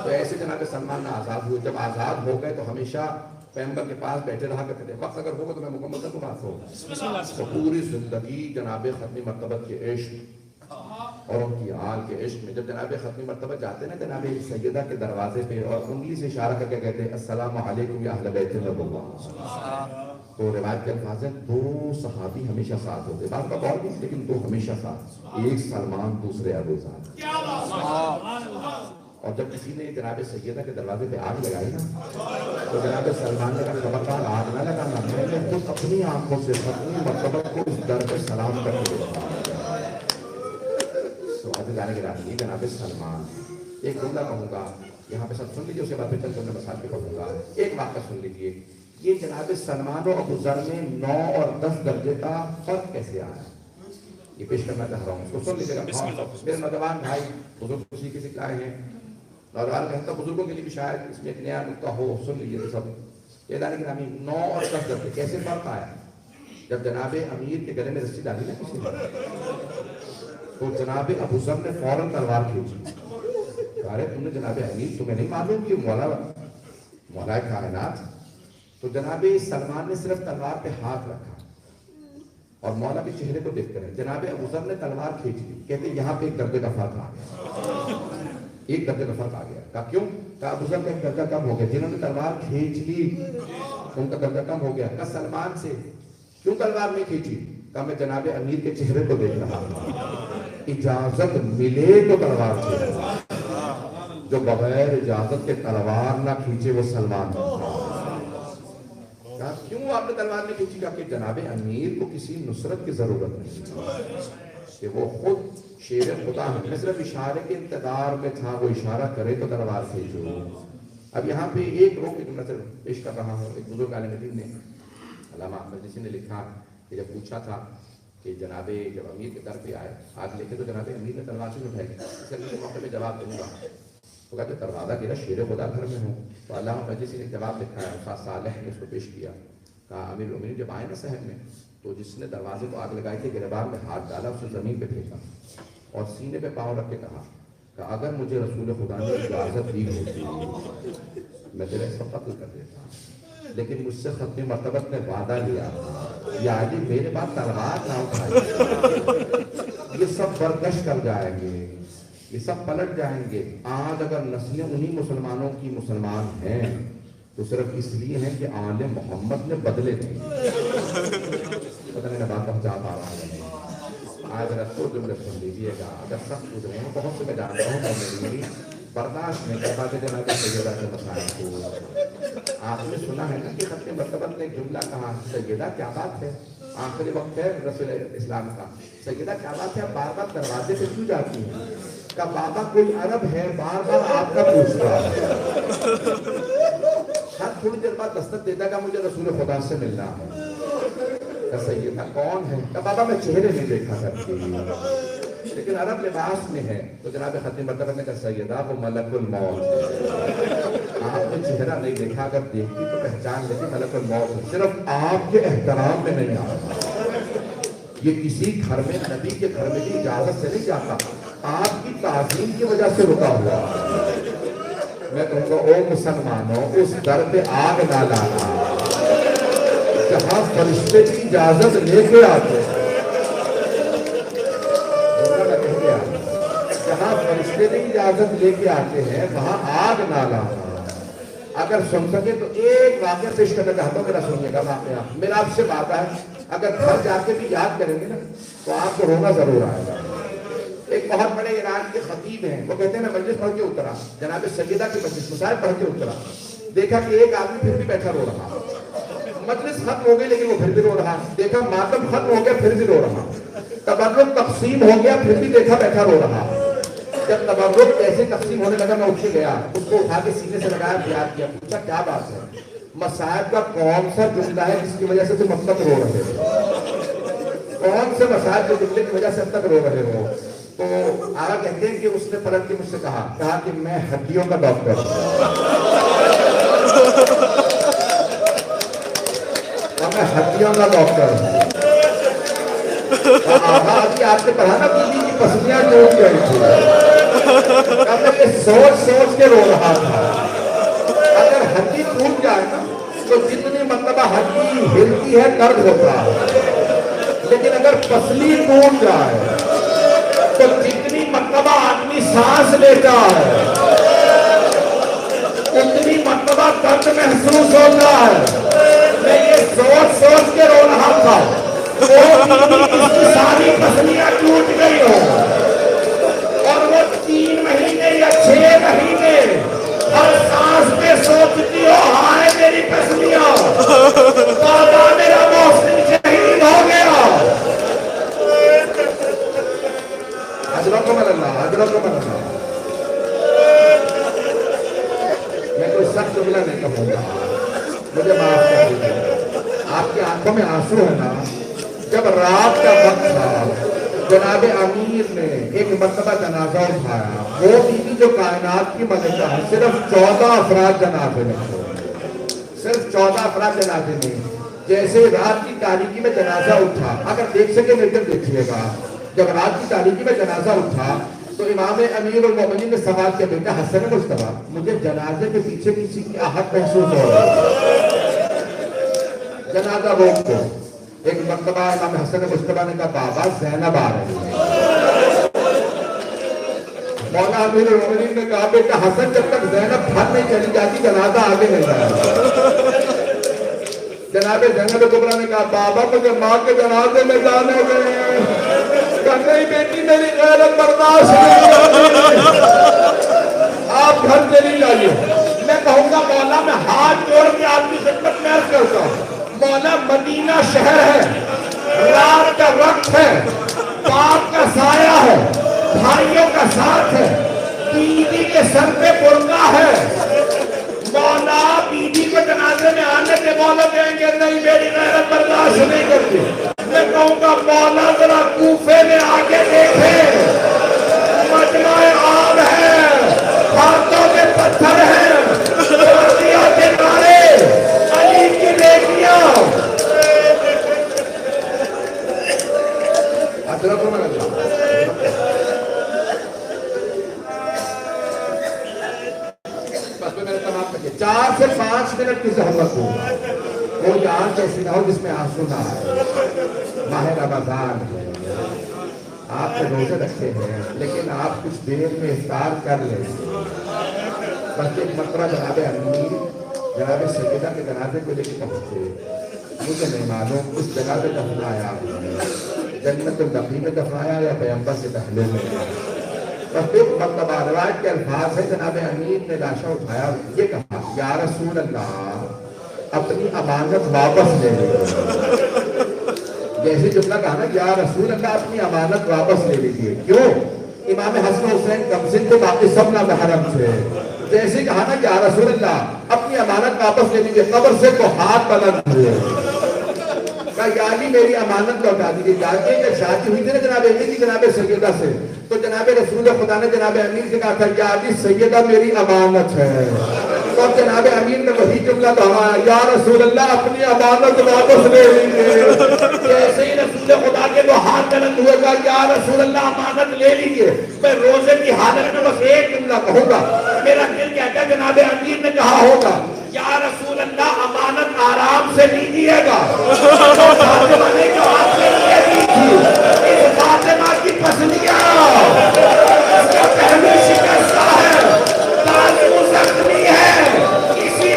تو ایسے جناب سلمان آزاد ہوئے. جب آزاد ہو گئے تو ہمیشہ پیغمبر کے پاس بیٹھے رہا کرتے تھے. وقت اگر ہوگا تو میں مکمل کر بات ہوں. تو پوری زندگی جناب ختمی مرتبت کے عشق اور ان کی آل کے عشق میں جب جناب ختمی مرتبت جاتے ہیں نا جناب سیدہ کے دروازے پہ اور انگلی سے اشارہ کر کے کہتے ہیں السلام علیکم یا اہل بیت اللہ، تو روایت کے الفاظ ہیں 2 صحابی ہمیشہ ساتھ ہوتے، بعض کا اور بھی لیکن 2 ہمیشہ ساتھ، ایک سلمان دوسرے ابو ذر. اور جب کسی نے جناب سیدہ کے دروازے پہ آگ لگائی نا تو جناب سلمان نے کہا خبردار آگ نہ لگانا، میں نے خود اپنی آنکھوں سے ختمی مرتبت کو اس در پہ سلام کر کے دیکھا. تو آگے جانے کے بعد جناب سلمان ایک جملہ کہوں گا یہاں پہ سب سن لیجیے، اس کے بعد پھر چند جملے مسائل پہ کہوں گا. ایک واقعہ سن لیجیے، یہ جناب سلمان اور ابو ذر میں 9 اور 10 درجے کا فرق کیسے آیا یہ پیش کرنا چاہ رہا ہوں. اس کو سن لیجیے گا. میرے نوجوان بھائی بزرگ خوشی کے سکھائے ہیں، نوجوان کہتا بزرگوں کے لیے بھی شاید اس میں ایک نیا نقطہ ہو، سن لیجیے تو سب. اعلان گرامی 9 اور 10 درجے کیسے فرق آیا؟ جب جناب امیر کے گلے میں رسی ڈالی نا کسی نے تو جناب ابو ذر نے فوراً تلوار کھینچی. ارے تم نے جناب امیر تمہیں نہیں معلوم کہ مولا کائنات. تو جناب سلمان نے صرف تلوار پہ ہاتھ رکھا اور مولا کے چہرے کو دیکھتے رہے. جناب ابو ذر نے تلوار کھینچ لی. کہتے یہاں پہ ایک درجے کا فرق آ گیا، ایک درجے کا فرق آ گیا. کہا کیوں؟ کہا ابو ذر کا ایک درجہ کم ہو گیا، جنہوں نے تلوار کھینچ لی ان کا درجہ کم ہو گیا. کہا سلمان سے کیوں تلوار نہیں کھینچی؟ کہا میں جناب امیر کے چہرے کو دیکھ رہا ہوں، اجازت ملے تو تلوار کھینچے، جو بغیر اجازت کے تلوار نہ کھینچے وہ سلمان. کہا کیوں آپ نے تلوار نہیں کھینچی؟ کہا کہ جناب امیر کو کسی نصرت کی ضرورت نہیں کہ وہ خود شیر خدا ہے، میں صرف اشارے کے انتظار میں تھا، وہ اشارہ کرے تو تلوار کھینچو. اب یہاں پہ ایک روک کے جملہ پیش کر رہا ہوں. ایک بزرگ عالم دین نے علامہ احمد جیسی نے لکھا کہ جب پوچھا تھا کہ جناب جب امیر کے در پہ آئے آگ لے کے تو جناب امیر نے تلوار سے اٹھائی. اس کے موقع پہ جواب دوں گا تو کہتے دروازہ گرا شیر خدا گھر میں ہوں. تو علامہ احمد جیسی نے جواب لکھا ہے، استاد صالح نے اس کو پیش کیا. کہا امیر المومنین جب آئے نا صحن میں تو جس نے دروازے کو آگ لگائی تھی گریبان میں ہاتھ ڈالا، اسے زمین پہ پھینکا اور سینے پہ پاؤں رکھ کے کہا کہ اگر مجھے رسول خدا نے اجازت دی ہوتی میں تیرا اس کو قتل کر دیتا، لیکن مجھ سے ختم مرتبت نے وعدہ لیا یا علی میرے بعد تلوار نہ اٹھائی، یہ سب برداشت کر جائیں گے، یہ سب پلٹ جائیں گے. آج اگر نسلیں انہی مسلمانوں کی مسلمان ہیں تو صرف اس لیے ہیں کہ آل محمد نے بدلے تھے. پتہ نہیں بات پہنچا پا رہا ہے. آج رسول جملے سن لیجیے گا، اگر سب کچھ رہے ہیں بہت سے میں جانتا ہوں کہ میری برداشت نہیں کر پاتے جناب سیدہ کے مسائل کو. آپ نے سنا ہے نا کہ ختم مرتبت نے جملہ کہا سیدہ کیا بات ہے، آخری وقت ہے رسول اسلام کا، سیدہ کیا بات ہے بار بار دروازے پہ کیوں جاتی ہیں؟ کہ بابا کوئی عرب ہے بار بار آپ کا پوچھتا ہے، ہر تھوڑی دیر بعد دستک دیتا کہ مجھے رسول خدا سے ملنا ہے. کہ سیدہ کون ہے؟ کہ بابا میں چہرے نہیں دیکھا کرتی لیکن عرب لباس میں ہے. تو جناب ختم مرتبہ نے کہا سیدہ وہ ملک الموت ہے، آپ نے چہرہ نہیں دیکھا، اگر دیکھتی تو پہچان لیتی ملک الموت ہے، صرف آپ کے احترام میں نہیں آتا، یہ کسی گھر میں نبی کے گھر میں بھی اجازت سے نہیں جاتا، آپ کی تعظیم کی وجہ سے رکا ہوا. میں کہوں گا او مسلمانوں اس در پہ آگ نہ لانا جہاں فرشتے کی اجازت لے کے آتے ہیں، جہاں فرشتے کی اجازت لے کے آتے ہیں وہاں آگ نہ لانا. اگر سن سکے تو ایک واقعہ پیش کرنا چاہتا ہوں، میرا سنیے گا واقعہ، میرا آپ سے وعدہ ہے اگر گھر جا کے بھی یاد کریں گے نا تو آپ کو رونا ضرور آئے گا۔ ایک بہت بڑے ایران کے خطیب ہیں، وہ کہتے ہیں میں مجلس پڑھ کے اترا، جناب سیدہ کی مجلس مسائل پڑھ کے اترا، دیکھا کہ ایک آدمی پھر بھی بیٹھا رو رہا، مجلس ختم ہو گئی لیکن وہ پھر بھی رو رہا، دیکھا ماتم ختم ہو گیا پھر بھی رو رہا، تبرک تقسیم ہو گیا پھر بھی دیکھا بیٹھا رو رہا۔ جب تبرک ایسے تقسیم ہونے لگا میں اٹھ کے گیا، اس کو اٹھا کے سینے سے لگایا، یاد کیا، پوچھا کیا بات ہے؟ مصائب کا کون سا جملہ ہے جس کی وجہ سے تم اب تک رو رہے ہو؟ کون سے مصائب کے جملے کی وجہ سے اب تک رو رہے ہو؟ تو آگا کہتے ہیں کہ اس نے پلٹ کے مجھ سے کہا کہ میں ہڈیوں کا ڈاکٹر ہوں، میں ہڈیوں کا ڈاکٹر ہوں۔ آج آپ نے پڑھا نا بیوی کی پسلیاں ٹوٹ گئی تھی، میں یہ سوچ سوچ کے رو رہا تھا، اگر ہڈی ٹوٹ جائے نا تو جتنی مرتبہ ہڈی ہلتی ہے درد ہوتا ہے، لیکن اگر پسلی ٹوٹ جائے تو جتنی مرتبہ آدمی سانس لیتا ہے اتنی مرتبہ درد محسوس ہوتا ہے۔ میں یہ سوچ سوچ کے رو رہا تھا، اس کی ساری پسلیاں ٹوٹ گئی ہو اور وہ 3 مہینے یا 6 مہینے ہر سانس پہ سوچتی ہو ہائے میری پسلیاں، بابا میرا محسن شہید ہو گیا۔ حضرت اللہ، حضرت اللہ، میں کوئی سخت جملہ نہیں کہوں گا، مجھے معاف کر دیجیے۔ آپ کی آنکھوں میں آنسو ہے نا؟ جب رات کا وقت تھا جناب امیر نے ایک مرتبہ جنازہ اٹھایا، وہ بیوی جو کائنات کی ملکہ ہے، صرف 14 افراد جنازے میں تھے، صرف 14 افراد جنازے میں۔ جیسے رات کی تاریکی میں جنازہ اٹھا، اگر دیکھ سکے لیکن دیکھیے گا، جب رات کی تاریکی میں جنازہ اٹھا تو امام امیر المومنین نے سوال کیا، بیٹا حسن مجتبیٰ مجھے جنازے کے پیچھے کسی کی آہٹ محسوس ہو رہا ہے، جنازہ روک دو۔ ایک مرتبہ امام حسن مجتبیٰ نے کہا بابا زینب آ رہی ہے، مولا امیر المومنین نے کہا بیٹا حسن جب تک زینب گھر نہیں چلی جاتی جنازہ آگے نہیں جائے۔ جناب زینب کبریٰ نے کہا بابا مجھے ماں کے جنازے میں جانے دیں، کہا نہیں بیٹی میری غیرت برداشت نہیں، آپ گھر چلی جائیے۔ میں کہوں گا مولا میں ہاتھ جوڑ کے آپ کی خدمت میں عرض کرتا ہوں، مولا مدینہ شہر ہے، رات کا وقت ہے، باپ کا سایہ ہے، بھائیوں کا ساتھ ہے، بیوی کے سر پہ برقع ہے، مولا بیوی کو جنازے میں آنے کے مولا کہیں گے نہیں میری غیرت برداشت نہیں کرتی۔ میں کہوں گا مولا ذرا کوفے میں آگے دیکھیں، مجمع عام ہے، ہاتھوں میں پتھر ہیں، غازیوں کے نعرے، علی کی بیٹیاں۔ حضرت اللہ 4 سے 5 منٹ کی زحمت ہو، وہ جان کیسی نہ ہو جس میں آنسو نہ آئے۔ ماہ رمضان ہے، آپ سے روزے رکھے ہیں لیکن آپ کچھ دیر میں افطار کر لیں۔ بس ایک مرتبہ جناب امیر جناب سیدہ کے جنازے کو لے کے پہنچے، مجھے نہیں معلوم اس جگہ پہ دفنایا جنت البقیع میں دفنایا یا پیغمبر کے پہلو میں۔ بس ایک مرتبہ روایت کے الفاظ ہے جناب امیر نے لاشا اٹھایا، یہ کہا یا رسول اللہ اپنی امانت واپس لے لیجیے۔ جیسے جملہ کہا نا یا رسول اللہ اپنی امانت واپس لے لیجیے، کیوں؟ امام حسن حسین کمسن کو باقی سب نامحرم تھے۔ جیسے کہا نا یا رسول اللہ اپنی امانت واپس لے لیجیے، قبر سے تو ہاتھ بلند ہوئے، کہا یا علی میری امانت لوٹا دیجیے۔ جاتے جب شادی ہوئی تھی نا جناب امیر کی جناب سیدہ سے، تو جناب رسول خدا نے جناب امیر سے کہا تھا یا علی سیدہ میری امانت ہے، اور جناب امیر نے وہی جملہ دہرایا یا رسول اللہ اپنی امانت واپس لے لیجیے۔ جیسے ہی رسول خدا کے وہ ہاتھ بلند ہوئے گا یا رسول اللہ امانت لے لیجیے، میں روزے کی حالت میں بس ایک جملہ کہوں گا، میرا دل کہتا ہے جناب امیر نے کہا ہوگا یا رسول اللہ امانت آرام سے لیجیے گا۔ فاطمہ نے جو آپ کے لیے دی تھی، اس فاطمہ کی پسلیاں اس کا پہلو شکستہ ہے، بازو زخمی ہے، اسی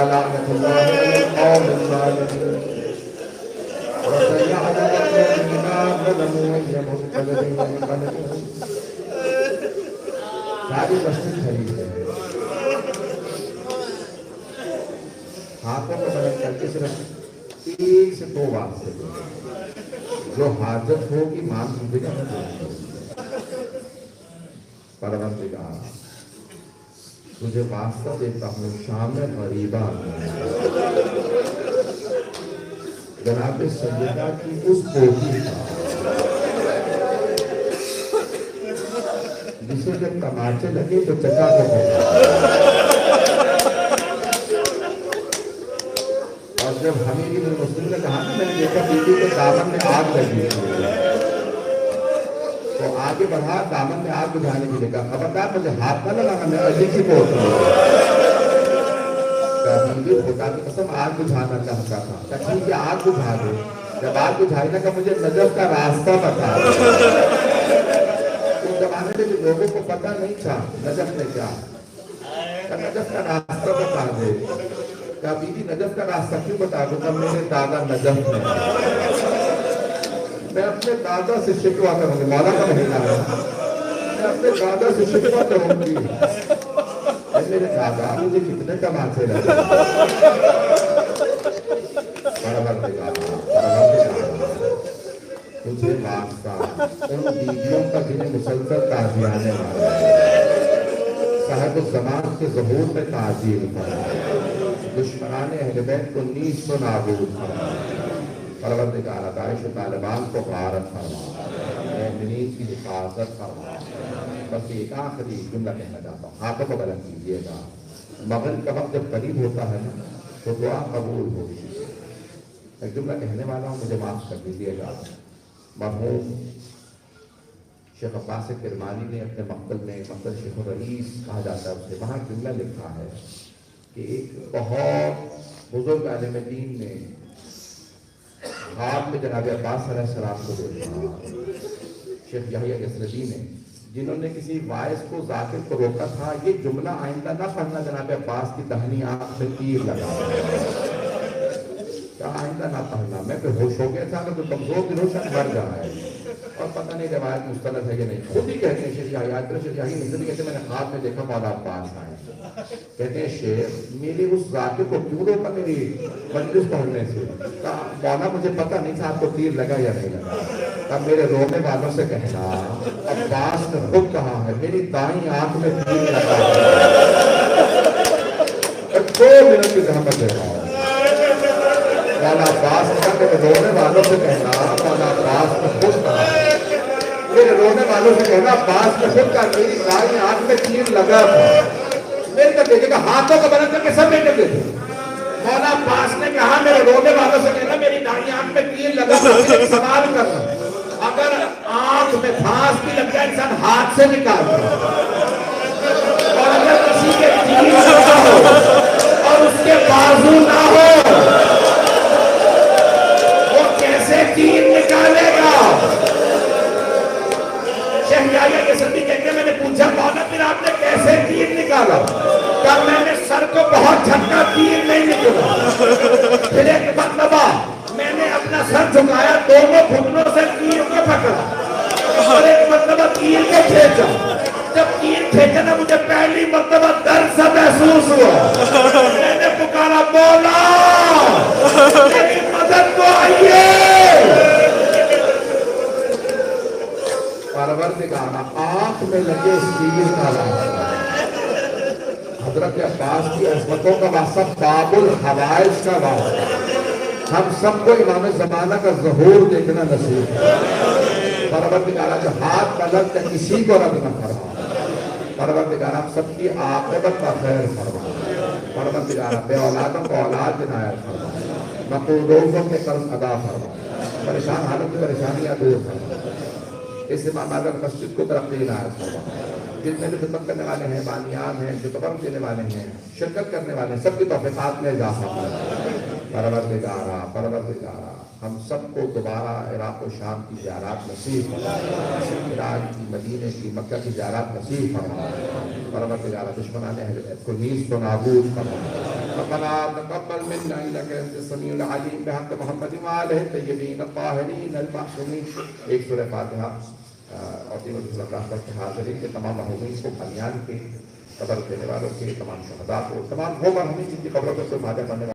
لعنة الله على القوم الظالمين وسيعلم الذين ظلموا أي منقلب ينقلبون. ساری مسجد خرید ہے، ہاتھوں کو بلند کر کے صرف 1 سے 2 واسطے جو حاجت ہوگی مانگ مجھے گا. پروردگار تجھے واسطہ دیتا ہوں شام غریبہ جناب سیدہ کی اس پوتی کا جسے جب تماچے لگے تو چچا کو ہوگا، اور جب حمید بن مسلم نے کہا نا میں نے دیکھا بیوی کے دامن میں آگ لگی تو آگے بڑھا دامن میں آگ بجھانے کے لیے کہا خبردار مجھے ہاتھ نہ لگانا میں علی کی پوت ہوں. خدا کی قسم آگ بجھانا چاہتا تھا. ٹھیک ہے آگ بجھا دے. جب آگ بجھائی نا کہ مجھے نجف کا راستہ بتا. اس زمانے میں لوگوں کو پتہ نہیں تھا نجف نے کیا، نجف کا راستہ بتا دے. کہا بیوی نجف کا راستہ کیوں بتا دوں؟ کہ میرے دادا نجف نے. میں اپنے دادا سے شکوا کروں گی، مولا کا مہینہ ہے، میں اپنے دادا سے شکوا کروں گی میرے دادا مجھے کتنے کماتے رہے. تجھے واسطہ ان بیویوں کا جنہیں مسلسل تعزیانے والے صاحب الزمان کے ظہور میں تعزیر فرما، دشمنان اہل بیت کو نیز و نابود فرما. پروردگار داعش و طالبان کو غارت فرما، مومنین کی حفاظت فرما. بس ایک آخری جملہ کہنا چاہتا ہوں، ہاتھوں کو بلند کیجیے گا. مغرب کا وقت جب قریب ہوتا ہے نا تو دعا قبول ہوگی. ایک جملہ کہنے والا ہوں، مجھے معاف کر دیجیے گا. مرحوم شیخ عباس کرمانی نے اپنے مقتل میں، مقتل شیخ الرئیس کہا جاتا ہے اسے، وہاں جملہ لکھا ہے کہ ایک بہت بزرگ عالم دین نے خواب میں جناب عباس علیہ السلام کو دیکھا. شیخ یحییٰ یزدی نے، جنہوں نے کسی وائس کو ذاکر کو روکا تھا، یہ جملہ آئندہ نہ پڑھنا جناب عباس کی دہنی آنکھ میں تیر لگا. آئندہ نہ پڑھنا. میں پہ ہوش ہو گیا تھا کہ تو کمزور دنوں سے مر جا ہے، اور پتہ نہیں روایت مستند ہے کہ نہیں. خود ہی کہتے ہیں شیخ یحییٰ کہتے میں نے خواب میں دیکھا مولا عباس آئے. کہتے ہیں شیخ میرے اس ذاکر کو کیوں روکا میری مجلس پڑھنے سے؟ مولا مجھے پتہ نہیں تھا آپ کو تیر لگا یا نہیں لگا. اب میرے رونے والوں سے کہنا عباس نے خود کہا ہے میری دائیں آنکھ میں تیر لگا ہے. 2 منٹ کی زحمت دے رہا ہوں. مولا عباس نے کہا میرے رونے والوں سے کہنا مولا عباس نے خود کہا، میرے رونے والوں سے کہنا عباس نے خود کہا میری دائیں آنکھ میں تیر لگا تھا. میرے کر دیکھے گا ہاتھوں کو بلند کر کے سب میں کر دیتے. مولا عباس نے کہا میرے رونے والوں سے کہنا میری دائیں آنکھ میں تیر لگا تھا. سوال کرنا، اگر آنکھ میں پھانس بھی لگ جائے انسان ہاتھ سے نکالتا، اور اگر کسی کے تیر لگا ہو اور اس کے بازو نہ ہو وہ کیسے تیر نکالے گا؟ شیخ یحییٰ یزدی کہتے ہیں میں نے پوچھا مولا پھر آپ نے کیسے تیر نکالا؟ کہ میں نے سر کو بہت جھٹکا تیر نہیں نکلا. پھر ایک مرتبہ میں نے اپنا سر جھکایا، دونوں گھٹنوں سے تیر کو پکڑا، اور ایک مرتبہ تیر کو کھینچا. جب تیر کھینچا نا مجھے پہلی مرتبہ درد سا محسوس ہوا. میں نے پکارا مولا میری مدد کو آئیے. پروردگار آنکھ میں لگے اس تیر کا واسطہ، حضرت عباس کی عظمتوں کا واسطہ، باب الحوائج کا واسطہ، ہم سب کو امام زمانہ کا ظہور دیکھنا نصیب ہے. پروردگار جو ہاتھ پلک کا کسی کو رد نہ فرما. پروردگار آپ سب کی عاقبت کا خیر فرما. پروردگار بے اولادوں کو اولاد عنایت فرما. مقروضوں کے قرض ادا فرما. پریشان حالت کی پریشانیاں دور فرما. اس امام اعظم مسجد کو ترقی عنایت فرما. جتنے بھی خدمت کرنے والے ہیں، بانیان ہیں، جو تبرک دینے والے ہیں، شرکت کرنے والے ہیں، سب کی توفیقات میں اضافہ فرما. پروردگارا ہم سب کو دوبارہ عراق و شام کی زیارات نصیب فرما. عراق کی، مدینے کی، مکہ کی زیارات نصیب فرما. پروردگارا دشمنان اہل بیت کو نیز و نابود فرما. ربنا تقبل منا انك انت السميع العليم بحق محمد وآلہ الطیبین الطاہرین المعصومین. ایک سورہ فاتحہ اور تینوں سورہ اخلاص کے حاضرین کے تمام محرومین کو، بنیان کے، قبر دینے والوں کے، تمام شہداء کو، تمام ہو مرحومین جن کی قبروں پر کوئی مادہ پڑھنے